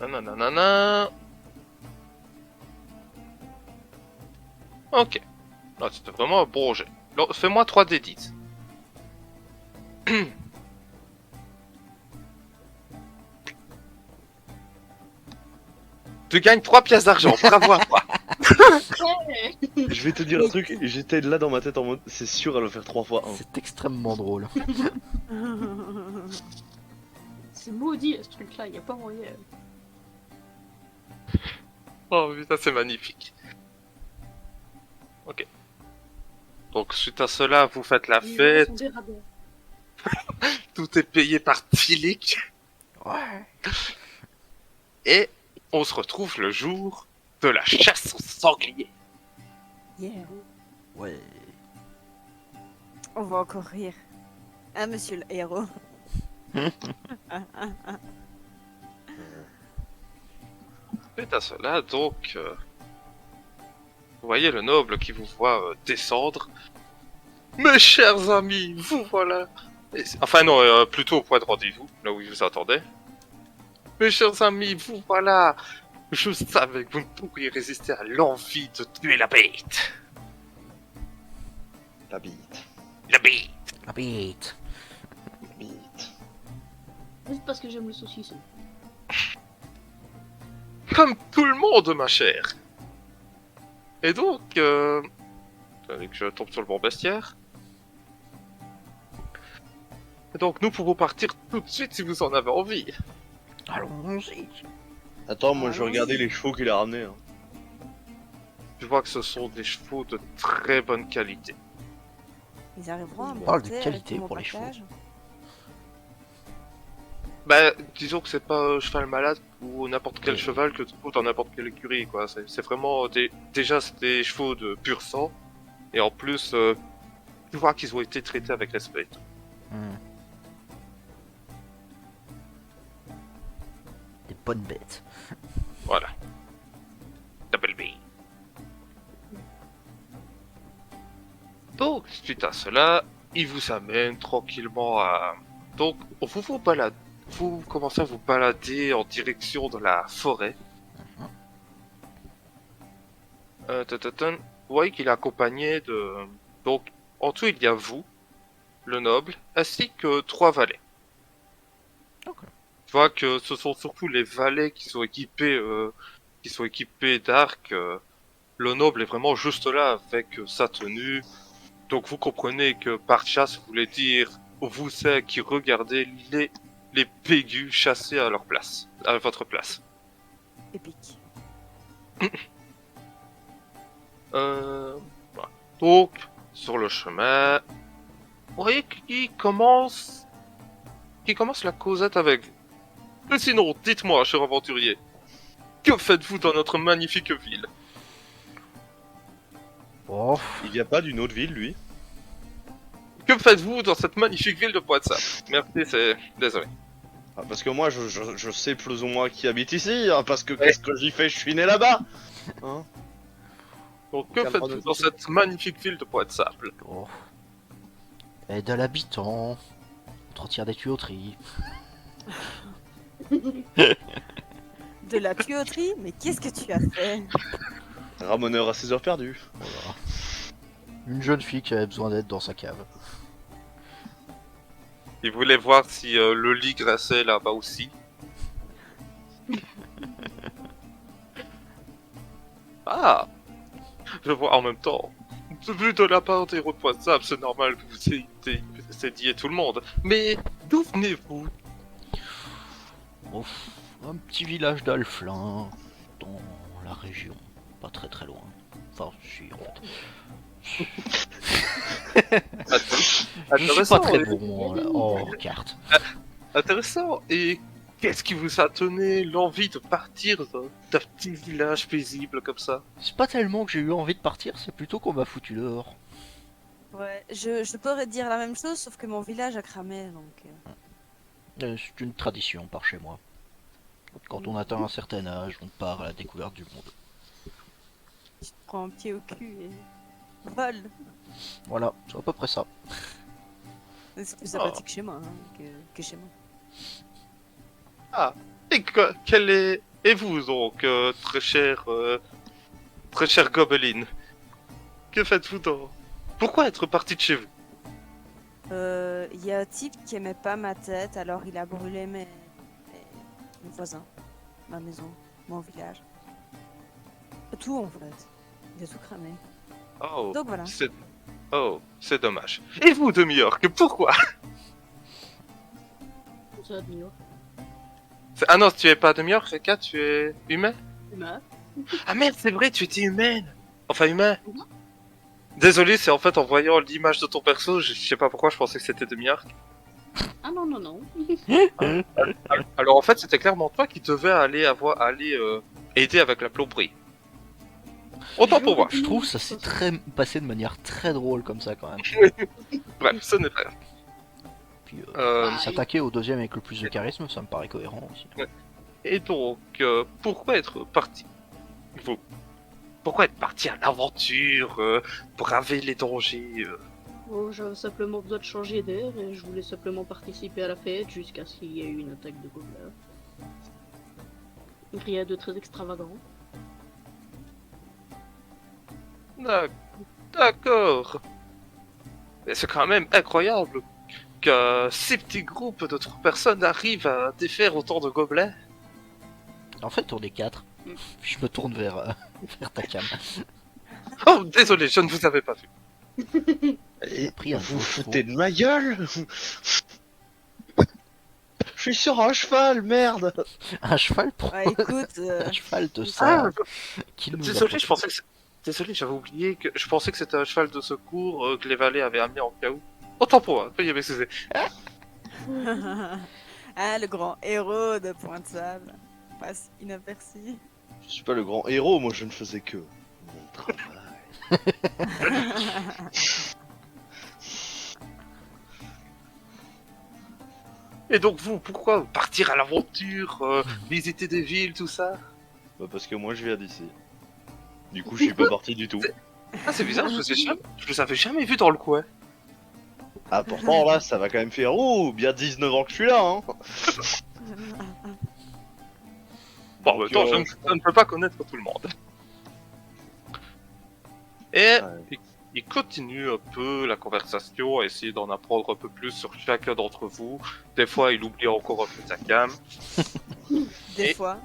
Nanana. Ok. Là, c'était vraiment un bon jet. Alors, fais-moi 3d10. Tu gagnes 3 pièces d'argent. Bravo à toi. Je vais te dire un truc, j'étais là dans ma tête en mode, c'est sûr elle va faire 3 fois 1. C'est extrêmement drôle. C'est maudit ce truc-là, y a pas moyen. Oh putain, c'est magnifique. Ok. Donc suite à cela, vous faites la Les gens fête, sont des radins. tout est payé par Tilik, Ouais. et on se retrouve le jour de la chasse au sanglier. Yeah. Ouais. On va encore rire. Hein, monsieur le héros? Suite à cela, donc, vous voyez le noble qui vous voit descendre. Mes chers amis, vous voilà. Enfin non, plutôt au point de rendez-vous, là où il vous attendait. Mes chers amis, vous voilà. Je savais que vous ne pourriez résister à l'envie de tuer la bête. La bite. La bête. La bite. La bite. C'est parce que j'aime le saucisson. Comme tout le monde, ma chère. Et donc, attendez que je tombe sur le bon bestiaire. Et donc, nous pourrons partir tout de suite si vous en avez envie. Allons-y. Attends, moi je vais Allons-y. regarder les chevaux qu'il a ramenés. Hein. Je vois que ce sont des chevaux de très bonne qualité. Ils arriveront à On parle de monter qualité avec mon pour les chevaux. partage. Bah, disons que c'est pas un cheval malade ou n'importe quel Oui. cheval que tu trouves dans n'importe quelle écurie, quoi. C'est vraiment déjà c'est des chevaux de pur sang, et en plus, tu vois qu'ils ont été traités avec respect. Hmm. Des bonnes bêtes. Voilà. Double B. Donc, suite à cela, il vous amène tranquillement à... Donc, vous commencez à vous balader en direction de la forêt. Vous voyez qu'il est accompagné de... Donc, en tout, il y a vous, le noble, ainsi que 3 valets. Ok. Tu vois que ce sont surtout les valets qui sont équipés d'arcs. Le noble est vraiment juste là avec sa tenue. Donc vous comprenez que par chasse voulait dire vous c'est qui regardez les pégus chasser à leur place, à votre place. Épique. Voilà. Donc sur le chemin, vous voyez qui commence la causette avec. Mais sinon, dites-moi, cher aventurier, que faites-vous dans notre magnifique ville? Oh, Il vient pas d'une autre ville, lui. Que faites-vous dans cette magnifique ville de Poidsap? Merci, c'est... Désolé. Ah, parce que moi, je sais plus ou moins qui habite ici, hein, parce que qu'est-ce que j'y fais? Je suis né là-bas. Hein? Donc, que Cameron faites-vous dans aussi. cette magnifique ville de Poidsap? oh. Aide à l'habitant. Entretien des tuyauteries. De la tuyauterie? Mais qu'est-ce que tu as fait? Ramoneur à ses heures perdues. Voilà. Une jeune fille qui avait besoin d'aide dans sa cave. Il voulait voir si le lit graissait là-bas aussi. Ah! Je vois en même temps. Vu de la part des héros de Poidsap, c'est normal que vous aidiez tout le monde. Mais d'où venez-vous? Oh, un petit village d'Alflin, dans la région, pas très très loin. Enfin, si en fait. Je suis pas très bon là. Oh, carte. Intéressant. Et qu'est-ce qui vous a donné l'envie de partir d'un petit village paisible comme ça? C'est pas tellement que j'ai eu envie de partir, c'est plutôt qu'on m'a foutu dehors. Ouais, je pourrais te dire la même chose, sauf que mon village a cramé, donc... C'est une tradition par chez moi. Quand on atteint un certain âge, on part à la découverte du monde. Tu te prends un pied au cul et... Vole. Voilà, c'est à peu près ça. C'est plus sympathique chez moi hein, que chez moi. Ah. Et quel est... Et vous donc, très cher Gobeline? Que faites-vous dans... Pourquoi être parti de chez vous? Il y a un type qui aimait pas ma tête, alors il a brûlé mes voisins, ma maison, mon village. Tout en fait. Il a tout cramé. Oh, Donc voilà. c'est dommage. Et vous, de New York, pourquoi? Ça va de New York. Ah non, tu es pas de New York, Reka, tu es humain? Humain. Ah merde, c'est vrai, tu étais humaine. Enfin, humain. Désolé, c'est en fait en voyant l'image de ton perso, je sais pas pourquoi, je pensais que c'était de New York. Ah non, non, non. Alors en fait, c'était clairement toi qui devais aller aider avec la plomberie. Autant pour moi. Je trouve ça s'est très passé de manière très drôle comme ça quand même. Bref, ce n'est pas grave. Puis Euh, s'attaquer au deuxième avec le plus de charisme, ça me paraît cohérent aussi. Et donc, pourquoi être parti? Vous. Pourquoi être parti à l'aventure, braver les dangers Oh, j'avais simplement besoin de changer d'air et je voulais simplement participer à la fête jusqu'à ce qu'il y ait eu une attaque de gobelins. Rien de très extravagant. D'accord. Mais c'est quand même incroyable que ces petits groupes de 3 personnes arrivent à défaire autant de gobelins. En fait, on est 4. Je me tourne vers ta cam. Oh, désolé, je ne vous avais pas vu. Et Pris un vous gros foutez de ma gueule? Je suis sur un cheval, merde! Un cheval pour Ouais, écoute, un cheval de ça. Ah, Qui nous désolé, a- je pensais que désolé, j'avais oublié que je pensais que c'était un cheval de secours que les valets avaient amené en cas où. Autant pour moi, veuillez m'excuser. ah, le grand héros de Pointe-Sable. Passe inaperçu. Je suis pas le grand héros, moi je ne faisais que mon travail. Et donc vous, pourquoi partir à l'aventure, visiter des villes, tout ça? Bah parce que moi je viens d'ici. Du coup je suis pas parti du tout. Ah, c'est bizarre, je vous avais jamais vu dans le coin. Ah pourtant là ça va quand même faire bien 19 ans que je suis là hein. Bon, en même temps, je ne peux pas connaître tout le monde. Et il continue un peu la conversation, à essayer d'en apprendre un peu plus sur chacun d'entre vous. Des fois, il oublie encore un peu sa cam. Des Et- fois.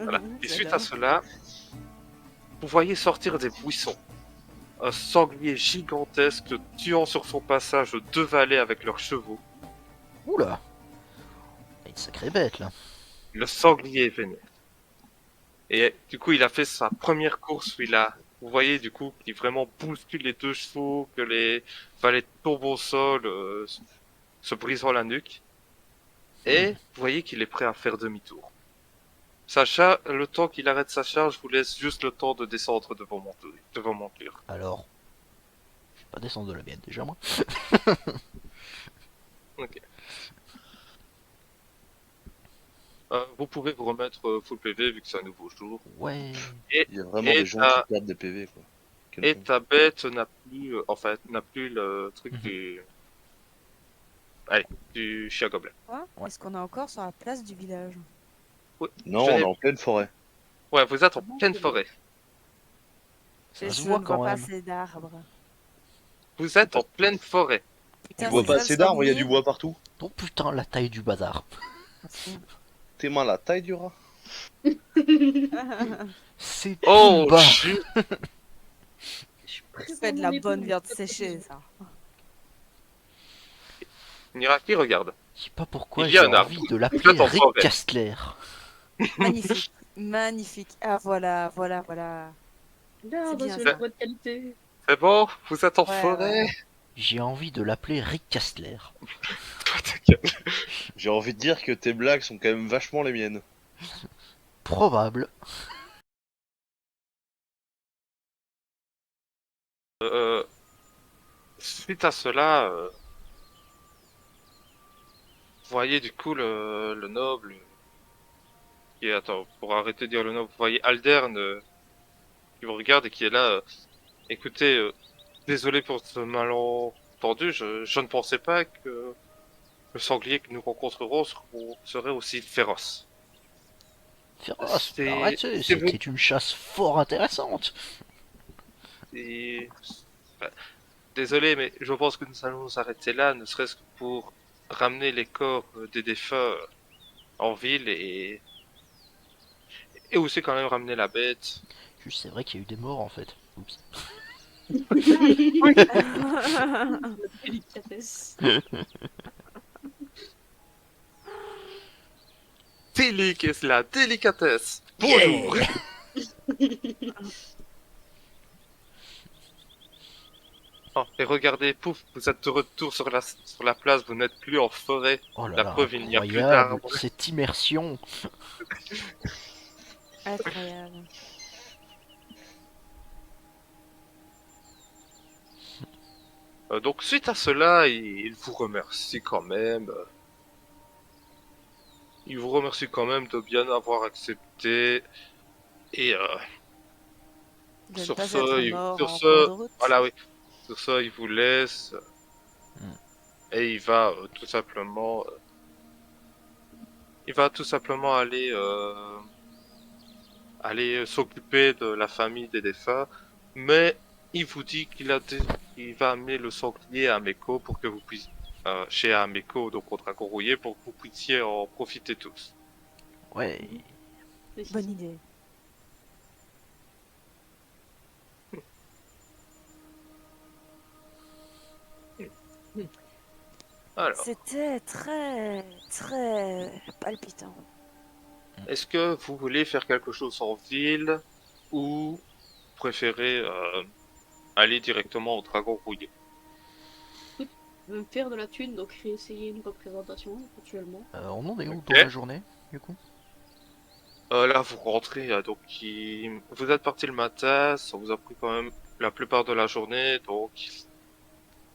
Voilà. Et suite à J'adore. cela, vous voyez sortir des buissons. Un sanglier gigantesque tuant sur son passage 2 valets avec leurs chevaux. Oula. Une sacrée bête là. Le sanglier est vénère. Et du coup, il a fait sa première course où vous voyez du coup, qu'il vraiment bouscule les 2 chevaux, que les valets tombent au sol, se brisant la nuque. Et vous voyez qu'il est prêt à faire demi-tour. Le temps qu'il arrête sa charge, vous laisse juste le temps de descendre de vos montures. Alors, Pas descendre de la mienne, déjà, moi. Ok. Vous pouvez vous remettre full PV vu que c'est un nouveau jour. Ouais. Il y a vraiment Et des gens qui perdent des PV, quoi. Quel Et con. ta bête n'a plus, n'a plus le truc Mhm. du, allez, du chien gobelin. Quoi Ouais. Est-ce qu'on est encore sur la place du village? Oui, Non, je on est n'ai- en pleine forêt. Ouais, vous êtes en Ah bon, pleine c'est forêt. Ça se Je voit ne vois quand pas même. assez d'arbres. Vous êtes en pleine forêt. Tu Putain, vois c'est pas ça, le assez d'arbres, il y a du sanglier. bois partout. Oh putain, la taille du bazar. T'es mal la taille du rat. C'est Oh, Pumba. chut. C'est de la bonne viande séchée, ça. Miraki regarde. Je sais pas pourquoi Il y a j'ai un arbre. envie de Vous l'appeler êtes en Rick forêt. Castler. Magnifique, magnifique. Ah voilà, voilà, voilà. Là, bien, c'est ça. de bonne qualité. C'est bon, vous êtes en Ouais, forêt. J'ai envie de l'appeler Rick Castler. Toi, ta gueule. J'ai envie de dire que tes blagues sont quand même vachement les miennes. Probable. Suite à cela, vous voyez du coup le noble. Et attends, pour arrêter de dire le noble, vous voyez Aldern qui vous regarde et qui est là. Écoutez, désolé pour ce malentendu, je ne pensais pas que le sanglier que nous rencontrerons serait aussi féroce. Féroce, C'est arrêtez, c'est vous. c'était une chasse fort intéressante. c'est- enfin, désolé, mais je pense que nous allons nous arrêter là, ne serait-ce que pour ramener les corps des défunts en ville et aussi quand même ramener la bête. Juste, c'est vrai qu'il y a eu des morts en fait. Oups. La délicatesse. Qu'est-ce la délicatesse. Bonjour. Oh, et regardez, pouf, vous êtes de retour sur la place, vous n'êtes plus en forêt. Oh là La là, preuve, il n'y a plus incroyable, d'arbres. cette immersion. Incroyable. Donc suite à cela, il vous remercie quand même. Il vous remercie quand même de bien avoir accepté. Et De ne sur pas ce, être il, mort sur en cours ce, de route. voilà oui, sur ce, il vous laisse Hmm. et il va tout simplement aller s'occuper de la famille des défunts, mais il vous dit qu'il va amener le sanglier à Ameko pour que vous puissiez chez Ameko, donc au Dragon Rouillé, pour que vous puissiez en profiter tous. Ouais. Bonne idée. Alors, C'était très, très palpitant. est-ce que vous voulez faire quelque chose en ville ou préférez aller directement au Dragon Rouillé? Je vais me faire de la thune, donc réessayer une représentation éventuellement. On en est où Ok. dans la journée, du coup? Là, vous rentrez, vous êtes parti le matin, ça vous a pris quand même la plupart de la journée, donc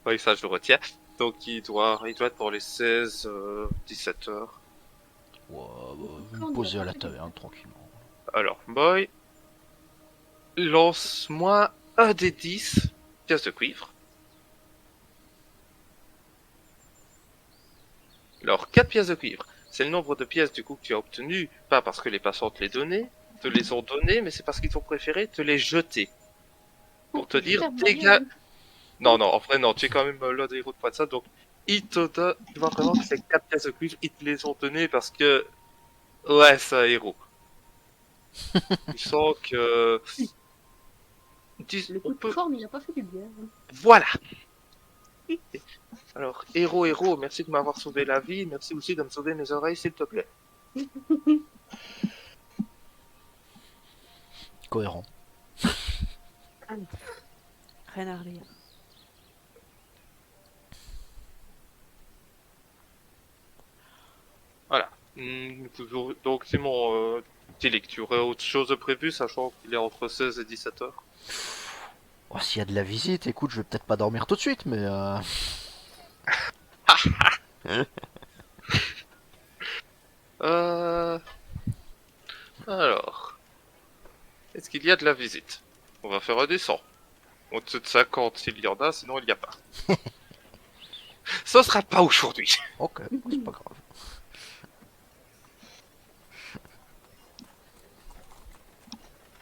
oui, ça je le retiens. Donc il doit être pour les 17 heures. Ouais, Quand me on poser a à la pas fait taverne tranquillement. Alors, boy, lance-moi un des 10 pièces de cuivre. Alors, 4 pièces de cuivre, c'est le nombre de pièces du coup que tu as obtenu, pas parce que les passants te les ont données, mais c'est parce qu'ils ont préféré te les jeter. Pour te dire, Ferme la dégage. gueule. Non, non, en vrai, non, tu es quand même l'un des héros de pas de ça, donc ils te donnent, tu vois vraiment que ces 4 pièces de cuivre, ils te les ont données parce que, ouais, c'est un héros. Tu sens que, Le coup on de peut, forme, il a pas fait du bien. voilà. Alors, héros, merci de m'avoir sauvé la vie, merci aussi de me sauver mes oreilles, s'il te plaît. Cohérent. Rien à redire. Voilà. Donc, Simon, Tilik, tu aurais autre chose de prévu, sachant qu'il est entre 16 et 17 heures? Oh, s'il y a de la visite, écoute, je vais peut-être pas dormir tout de suite, mais Euh... Alors, est-ce qu'il y a de la visite? On va faire un descend. Au-dessus de 50, s'il y en a, sinon il n'y a pas. Ce sera pas aujourd'hui. ok, c'est pas grave.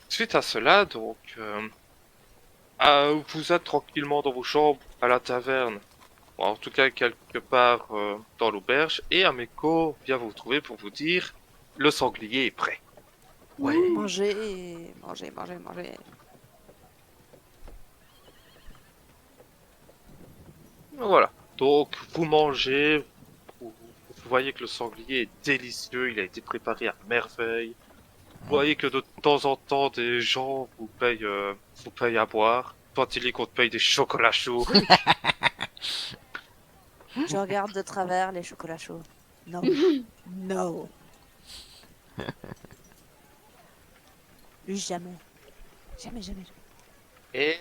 Suite à cela, donc, vous êtes tranquillement dans vos chambres à la taverne, ou en tout cas quelque part dans l'auberge, et Ameko vient vous trouver pour vous dire le sanglier est prêt. Ouais. Manger, manger, manger, manger. Voilà. Donc vous mangez, vous voyez que le sanglier est délicieux, il a été préparé à merveille. Vous voyez que de temps en temps des gens vous payent à boire. Toi Tilly qu'on te paye des chocolats chauds. Je regarde de travers les chocolats chauds. Non. Non. Jamais. Jamais, jamais, jamais. Et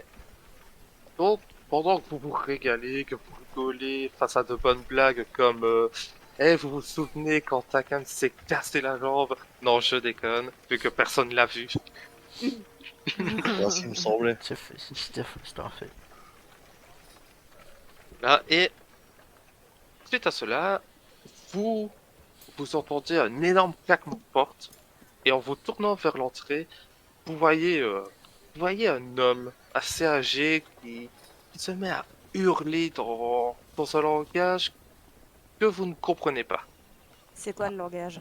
donc, pendant que vous vous régalez, que vous rigolez face à de bonnes blagues comme vous vous souvenez quand Takan s'est cassé la jambe? Non, je déconne, vu que personne l'a vu. Ah, ça me semblait. C'est fait, c'est un fait. Là, et suite à cela, vous entendez un énorme claquement de porte, et en vous tournant vers l'entrée, vous voyez un homme assez âgé qui se met à hurler dans un langage que vous ne comprenez pas. C'est quoi le langage?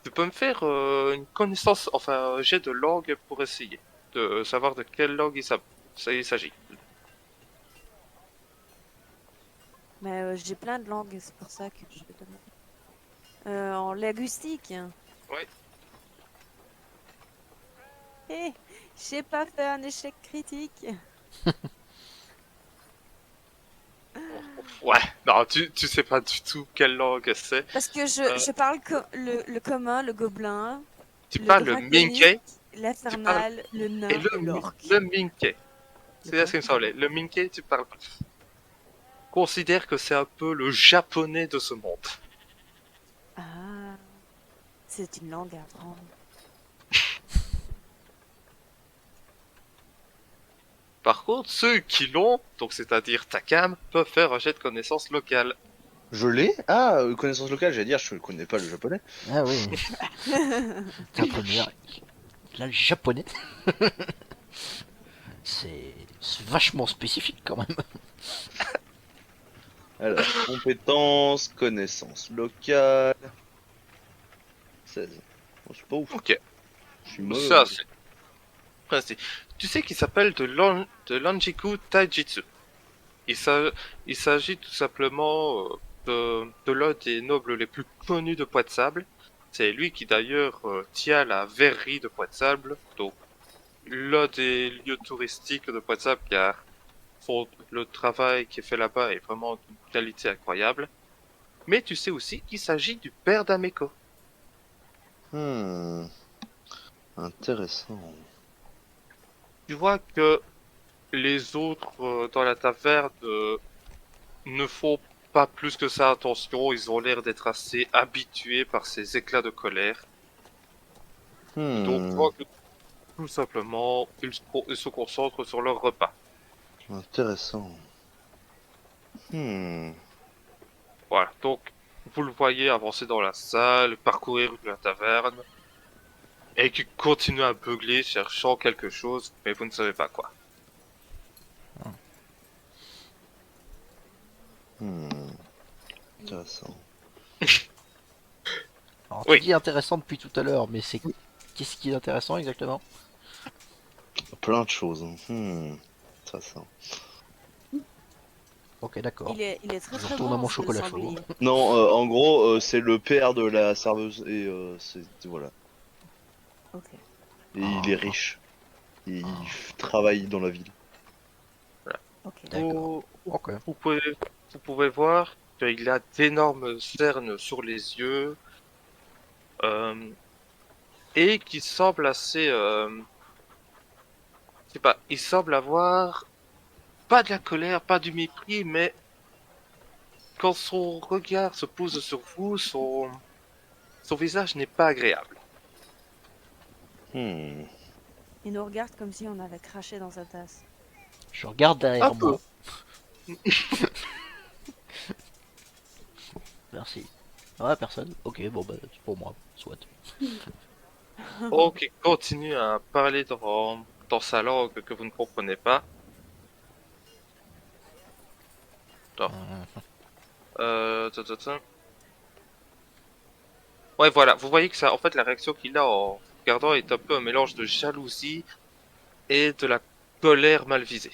Tu peux me faire une connaissance, enfin un jet de langue pour essayer de savoir de quelle langue il s'agit. Mais j'ai plein de langues, c'est pour ça que je vais demander. En linguistique. Ouais. Eh, j'ai pas fait un échec critique. Ouais, non, tu sais pas du tout quelle langue c'est. Parce que Euh. je parle le commun, le gobelin, Tu le parles le draconique, Minkey l'infernal, le nain et et l'orque. le Minkey. C'est quoi? ce qu'il me semblait. Le Minkey, tu parles pas. Considère que c'est un peu le japonais de ce monde. Ah, c'est une langue à apprendre. Par contre, ceux qui l'ont, donc c'est-à-dire Takam, peuvent faire un jet de connaissance locale. Je l'ai? Ah, connaissance locale, j'allais dire, je connais pas le japonais. Ah oui. T'es un peu meilleur. Là, le japonais. c'est vachement spécifique quand même. Alors, compétences, connaissance locale. 16. Bon, c'est pas ouf. Ok, Je suis mauvais. ça c'est... Enfin, tu sais qu'il s'appelle de Lanjiku Taijitsu. Il s'agit tout simplement de l'un des nobles les plus connus de Poix de Sable. C'est lui qui d'ailleurs tient la verrerie de Poix de Sable, donc l'un des lieux touristiques de Poix de Sable car le travail qui est fait là-bas est vraiment d'une qualité incroyable. Mais tu sais aussi qu'il s'agit du père d'Ameko. Intéressant. Tu vois que les autres dans la taverne ne font pas plus que ça attention, ils ont l'air d'être assez habitués par ces éclats de colère. Donc tu vois que tout simplement, ils se concentrent sur leur repas. Intéressant. Voilà, donc vous le voyez avancer dans la salle, parcourir la taverne, et qui continue à beugler cherchant quelque chose, mais vous ne savez pas quoi. Intéressant. Alors, Oui. tu dis intéressant depuis tout à l'heure, mais c'est qu'est-ce qui est intéressant exactement? Plein de choses. Intéressant. Ok, d'accord. Il est très Je très retourne bon, à mon ce chocolat sanglier. chaud. Non, en gros, c'est le père de la serveuse et voilà. Ok. Et il est riche. Et il travaille dans la ville. Ok. D'accord. Ok. Vous pouvez voir qu'il a d'énormes cernes sur les yeux, et qui semble je sais pas, il semble avoir pas de la colère, pas du mépris, mais quand son regard se pose sur vous, son visage n'est pas agréable. Hmm. Il nous regarde comme si on avait craché dans sa tasse. Je regarde derrière Un peu. moi. Merci. Ouais, personne. Ok, bon bah c'est pour moi, soit. Ok, continue à parler dans sa langue que vous ne comprenez pas. Ta, ta, ta. Ouais, voilà, vous voyez que ça, en fait, la réaction qu'il a en regardant est un peu un mélange de jalousie et de la colère mal visée.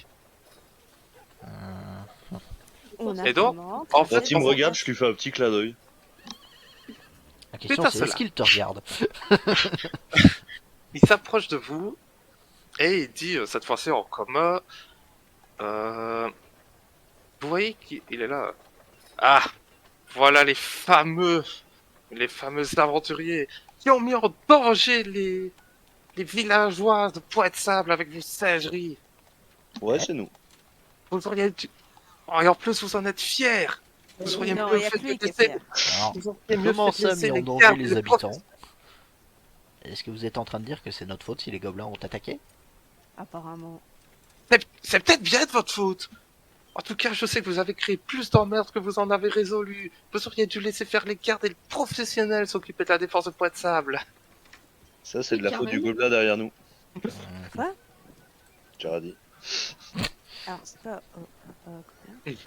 On a Et donc, vraiment en craché fait, Là, il me dans sa regarde, tasse. je lui fais un petit clin d'œil. La question à c'est est-ce cela. qu'il te regarde? Il s'approche de vous et il dit, cette fois-ci en commun, vous voyez qu'il est là. Ah, voilà les fameux aventuriers qui ont mis en danger les villageois de Pointe-Sable avec vos singeries. Ouais, Eh c'est nous. Vous auriez dû... Oh, et en plus, vous en êtes fiers. Vous auriez Non, mieux il n'y a fait que de lui qui est laisser... fier. Alors, Vous auriez mieux comment fait de ça laisser mis en les danger gardes et les les habitants? Est-ce que vous êtes en train de dire que c'est notre faute si les gobelins ont attaqué? Apparemment. C'est peut-être bien de votre faute. En tout cas, je sais que vous avez créé plus d'emmerdes que vous en avez résolu. Vous auriez dû laisser faire les gardes et le professionnel s'occuper de la défense de Pointe-Sable. Ça, c'est de la faute du Carrément. gobelin derrière nous. Quoi? Tu as dit. Alors, c'est pas. Combien? Oui.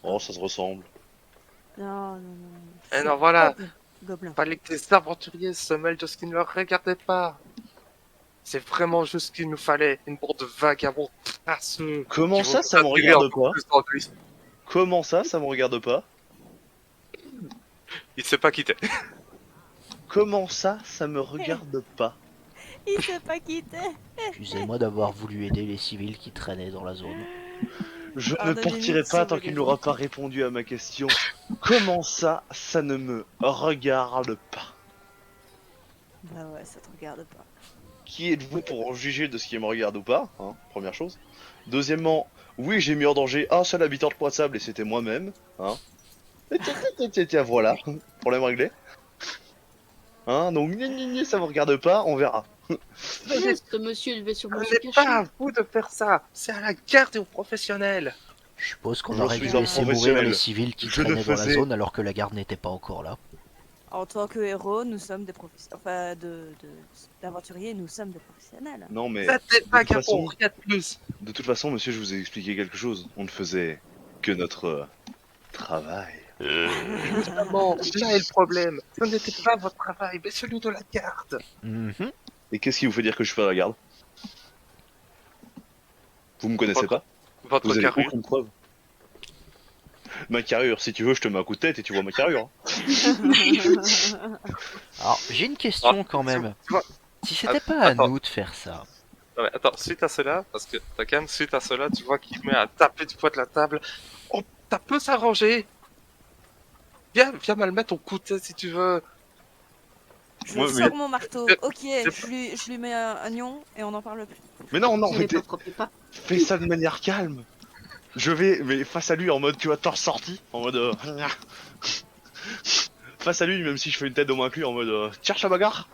Oh, ça se ressemble. Non, non, non. Et C'est non, voilà. Gobelin. Fallait que les aventuriers se mêlent de ce qui ne leur regardait pas. C'est vraiment juste ce qu'il nous fallait. Une bande de vagabonds crasseux. Comment qui vont ça, nous ça me attirer regarde encore pas? plus d'ennuis. Comment ça me regarde pas? Il sait pas quitter. Comment ça me regarde pas? Il sait pas quitter. Excusez-moi d'avoir voulu aider les civils qui traînaient dans la zone. Je ne Pardonnez-nous partirai de pas tant sauver qu'il les n'aura gens. pas répondu à ma question. Comment ça ne me regarde pas? Bah ouais, ça te regarde pas. Qui êtes-vous pour en juger de ce qui me regarde ou pas, hein, première chose. Deuxièmement, oui, j'ai mis en danger un seul habitant de Pointe-Sable et c'était moi-même, hein. Et tiens, voilà, problème réglé. Hein, donc ça vous regarde pas, on verra. Ce monsieur élevé sur Ce mon n'est caché. pas à vous de faire ça. C'est à la garde et aux professionnels. Je suppose qu'on Je aurait suis dû un laisser mourir professionnel. les civils qui Je ne traînaient dans la faisais- zone alors que la garde n'était pas encore là. En tant que héros, nous sommes des professionnels. Enfin, d'aventuriers, nous sommes des professionnels. Non mais, Vous êtes des toute vagabonds, façon- rien de plus. de toute façon, monsieur, je vous ai expliqué quelque chose. On ne faisait que notre travail. Évidemment, là est le problème. Ce n'était pas votre travail, mais celui de la garde. Mhm. Et qu'est-ce qui vous fait dire que je suis pas à la garde? Vous me connaissez Votre- pas? Votre Vous avez carrure. aucune preuve? Ma carrure, si tu veux, je te mets un coup de tête et tu vois ma carrure. Alors, j'ai une question quand tu- même. tu vois- Si c'était pas à attends. nous de faire ça, Non, mais attends, suite à cela, parce que t'as quand même suite à cela, tu vois qu'il met à taper du poids de la table. Oh, ça peut s'arranger. Viens mal mettre ton coup de tête si tu veux. Je Ouais, sors mon marteau. Euh, Ok, je lui mets un nion et on en parle plus. Mais non, Il mais est pas propre, il est pas. fais ça de manière calme. Je vais, mais face à lui, en mode, tu vois, torse sorti, en mode... face à lui, même si je fais une tête de moins que lui, en mode... Cherche la bagarre.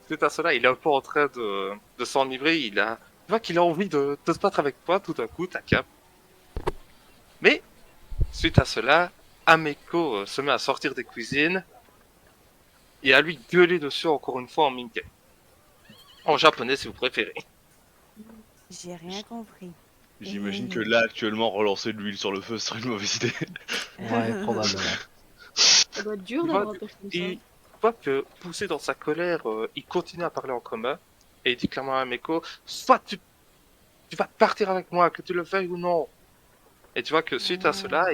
Suite à cela, il est un peu en train de s'enivrer. Tu vois qu'il a envie de se battre avec toi tout d'un coup, ta cape. Mais, suite à cela, Ameko se met à sortir des cuisines et à lui gueuler dessus encore une fois en minkai. En japonais si vous préférez. J'ai rien compris. J'imagine que là, actuellement, relancer de l'huile sur le feu serait une mauvaise idée. ouais, probablement. Ça doit être dur Tu d'avoir vois, un père comme ça. Il voit que, poussé dans sa colère, il continue à parler en commun et il dit clairement à Ameko, soit tu vas partir avec moi, que tu le veuilles ou non. Et tu vois que suite à cela,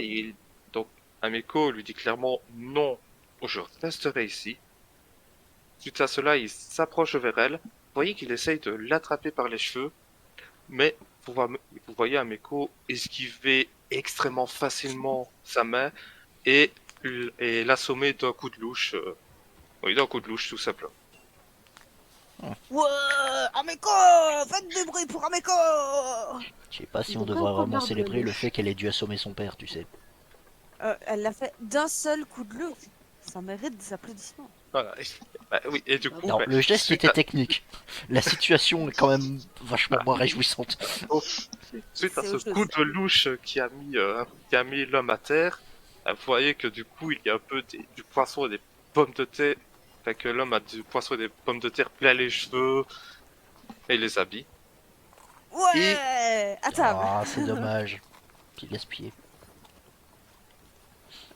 donc Ameko lui dit clairement non, je resterai ici. Suite à cela, il s'approche vers elle. Vous voyez qu'il essaye de l'attraper par les cheveux, mais vous voyez Ameko esquiver extrêmement facilement sa main et l'assommer d'un coup de louche. Oui, d'un coup de louche tout simplement. Ouais, Ameko, faites du bruit pour Ameko. Je sais pas si Ils on ont pas devrait encore vraiment barbe célébrer le louche. fait qu'elle ait dû assommer son père, tu sais. Elle l'a fait d'un seul coup de loup. Ça mérite des applaudissements. Voilà. Bah oui, et du coup, Non, bah, le geste suite était à, technique. La situation est quand même vachement moins réjouissante. suite à C'est ce autre coup chose. de louche qui a mis l'homme à terre, vous voyez que du coup, il y a un peu du poisson et des pommes de terre. Fait que l'homme a du poisson et des pommes de terre plein les cheveux et les habits. Ouais, à table. Ah, c'est dommage. Puis gaspillé.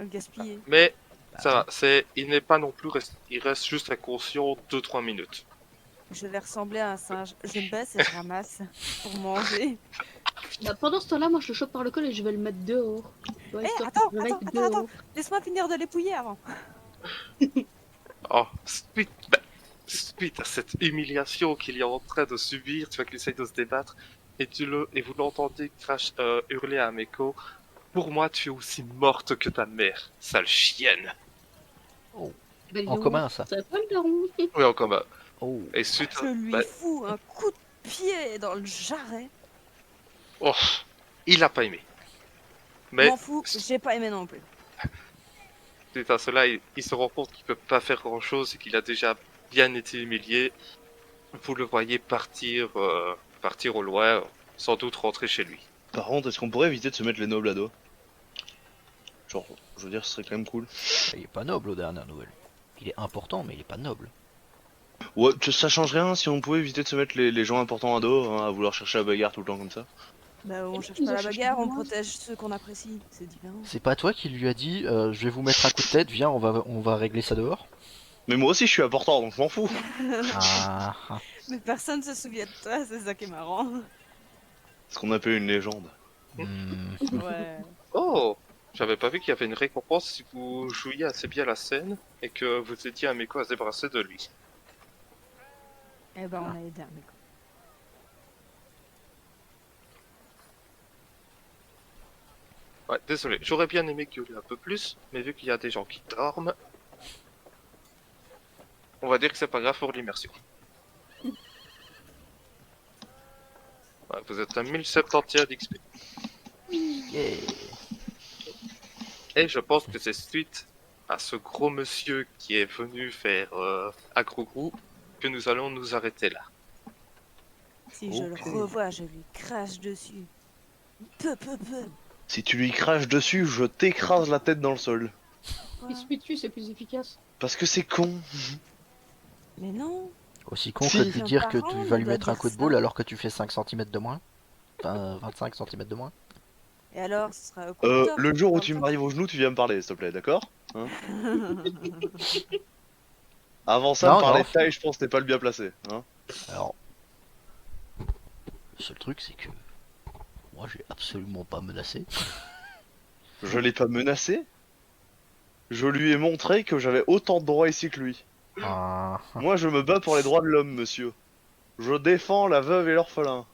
Gaspillé. Mais Bah ça ouais. va, il n'est pas non plus, il reste juste inconscient 2-3 minutes. Je vais ressembler à un singe. Je me baisse et je ramasse pour manger. Bah, pendant ce temps-là, moi je le chope par le col et je vais le mettre dehors. Tu vois, Eh, histoire qu'il attends, se réveille attends, attends, attends. dehors. Laisse-moi finir de l'épouiller avant. Oh, suite à cette humiliation qu'il est en train de subir, tu vois qu'il essaye de se débattre, et vous l'entendez hurler à Ameko. Pour moi, tu es aussi morte que ta mère, sale chienne. Bah, dis En donc, commun, ça. Ça va pas le daron. Oui, en commun. Oh. Et suite Je à... lui bah, fous un coup de pied dans le jarret. oh, il a pas aimé. Mais M'en fous, j'ai pas aimé non plus. suite à cela, il se rend compte qu'il peut pas faire grand chose et qu'il a déjà bien été humilié. Vous le voyez partir au loin, sans doute rentrer chez lui. Par contre, est-ce qu'on pourrait éviter de se mettre les nobles à dos? Genre, je veux dire, ce serait quand même cool. Il est pas noble aux dernières nouvelles. Il est important, mais il est pas noble. Ouais, ça change rien si on pouvait éviter de se mettre les gens importants à dos, hein, à vouloir chercher la bagarre tout le temps comme ça. Bah, on Et cherche puis, pas ils la ont cherché bagarre, on moi. protège ceux qu'on apprécie. C'est différent. C'est pas toi qui lui a dit je vais vous mettre un coup de tête, viens, on va régler ça dehors. Mais moi aussi je suis important, donc je m'en fous. Ah, ah. Mais personne se souvient de toi, c'est ça qui est marrant. Ce qu'on appelle une légende. Hmm. Ouais. Oh, j'avais pas vu qu'il y avait une récompense si vous jouiez assez bien la scène et que vous aidiez Ameko à se débarrasser de lui. Eh ben, on a aidé Ameko. Ouais, désolé, j'aurais bien aimé gueuler un peu plus, mais vu qu'il y a des gens qui dorment, on va dire que c'est pas grave pour l'immersion. Ouais, vous êtes à 1071 d'XP. Yeah. Et je pense que c'est suite à ce gros monsieur qui est venu faire un gros groupe que nous allons nous arrêter là. Si je le Ok. revois, je lui crache dessus. Peu. Si tu lui craches dessus, je t'écrase la tête dans le sol. Il se met dessus, c'est plus efficace. Parce que c'est con. Mais non. Aussi con Si. que de lui Un dire que parent tu ne vas lui doit mettre un dire coup de ça. boule alors que tu fais 5 cm de moins. Enfin, 25 cm de moins. Et alors, ce sera au coup de top, Le jour où pas tu au m'arrives au genou, tu viens me parler, s'il te plaît, d'accord? Hein? top. Avant ça, Non, me parler non. de taille, je pense que t'es pas le bien placé. Hein? Alors, le seul truc c'est que moi j'ai absolument pas menacé. Je l'ai pas menacé. Je lui ai montré que j'avais autant de droits ici que lui. Ah, Moi, je me bats pour les droits de l'homme, monsieur. Je défends la veuve et l'orphelin.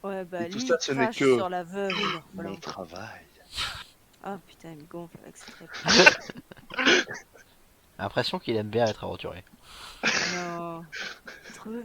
Ouais, bah Et tout lui, ça, il ce n'est crache que sur la veuve et mon l'orphelin. travail. Ah putain, il me gonfle avec cette réponse. l'impression qu'il aime bien être aventuré. Non. Trouve.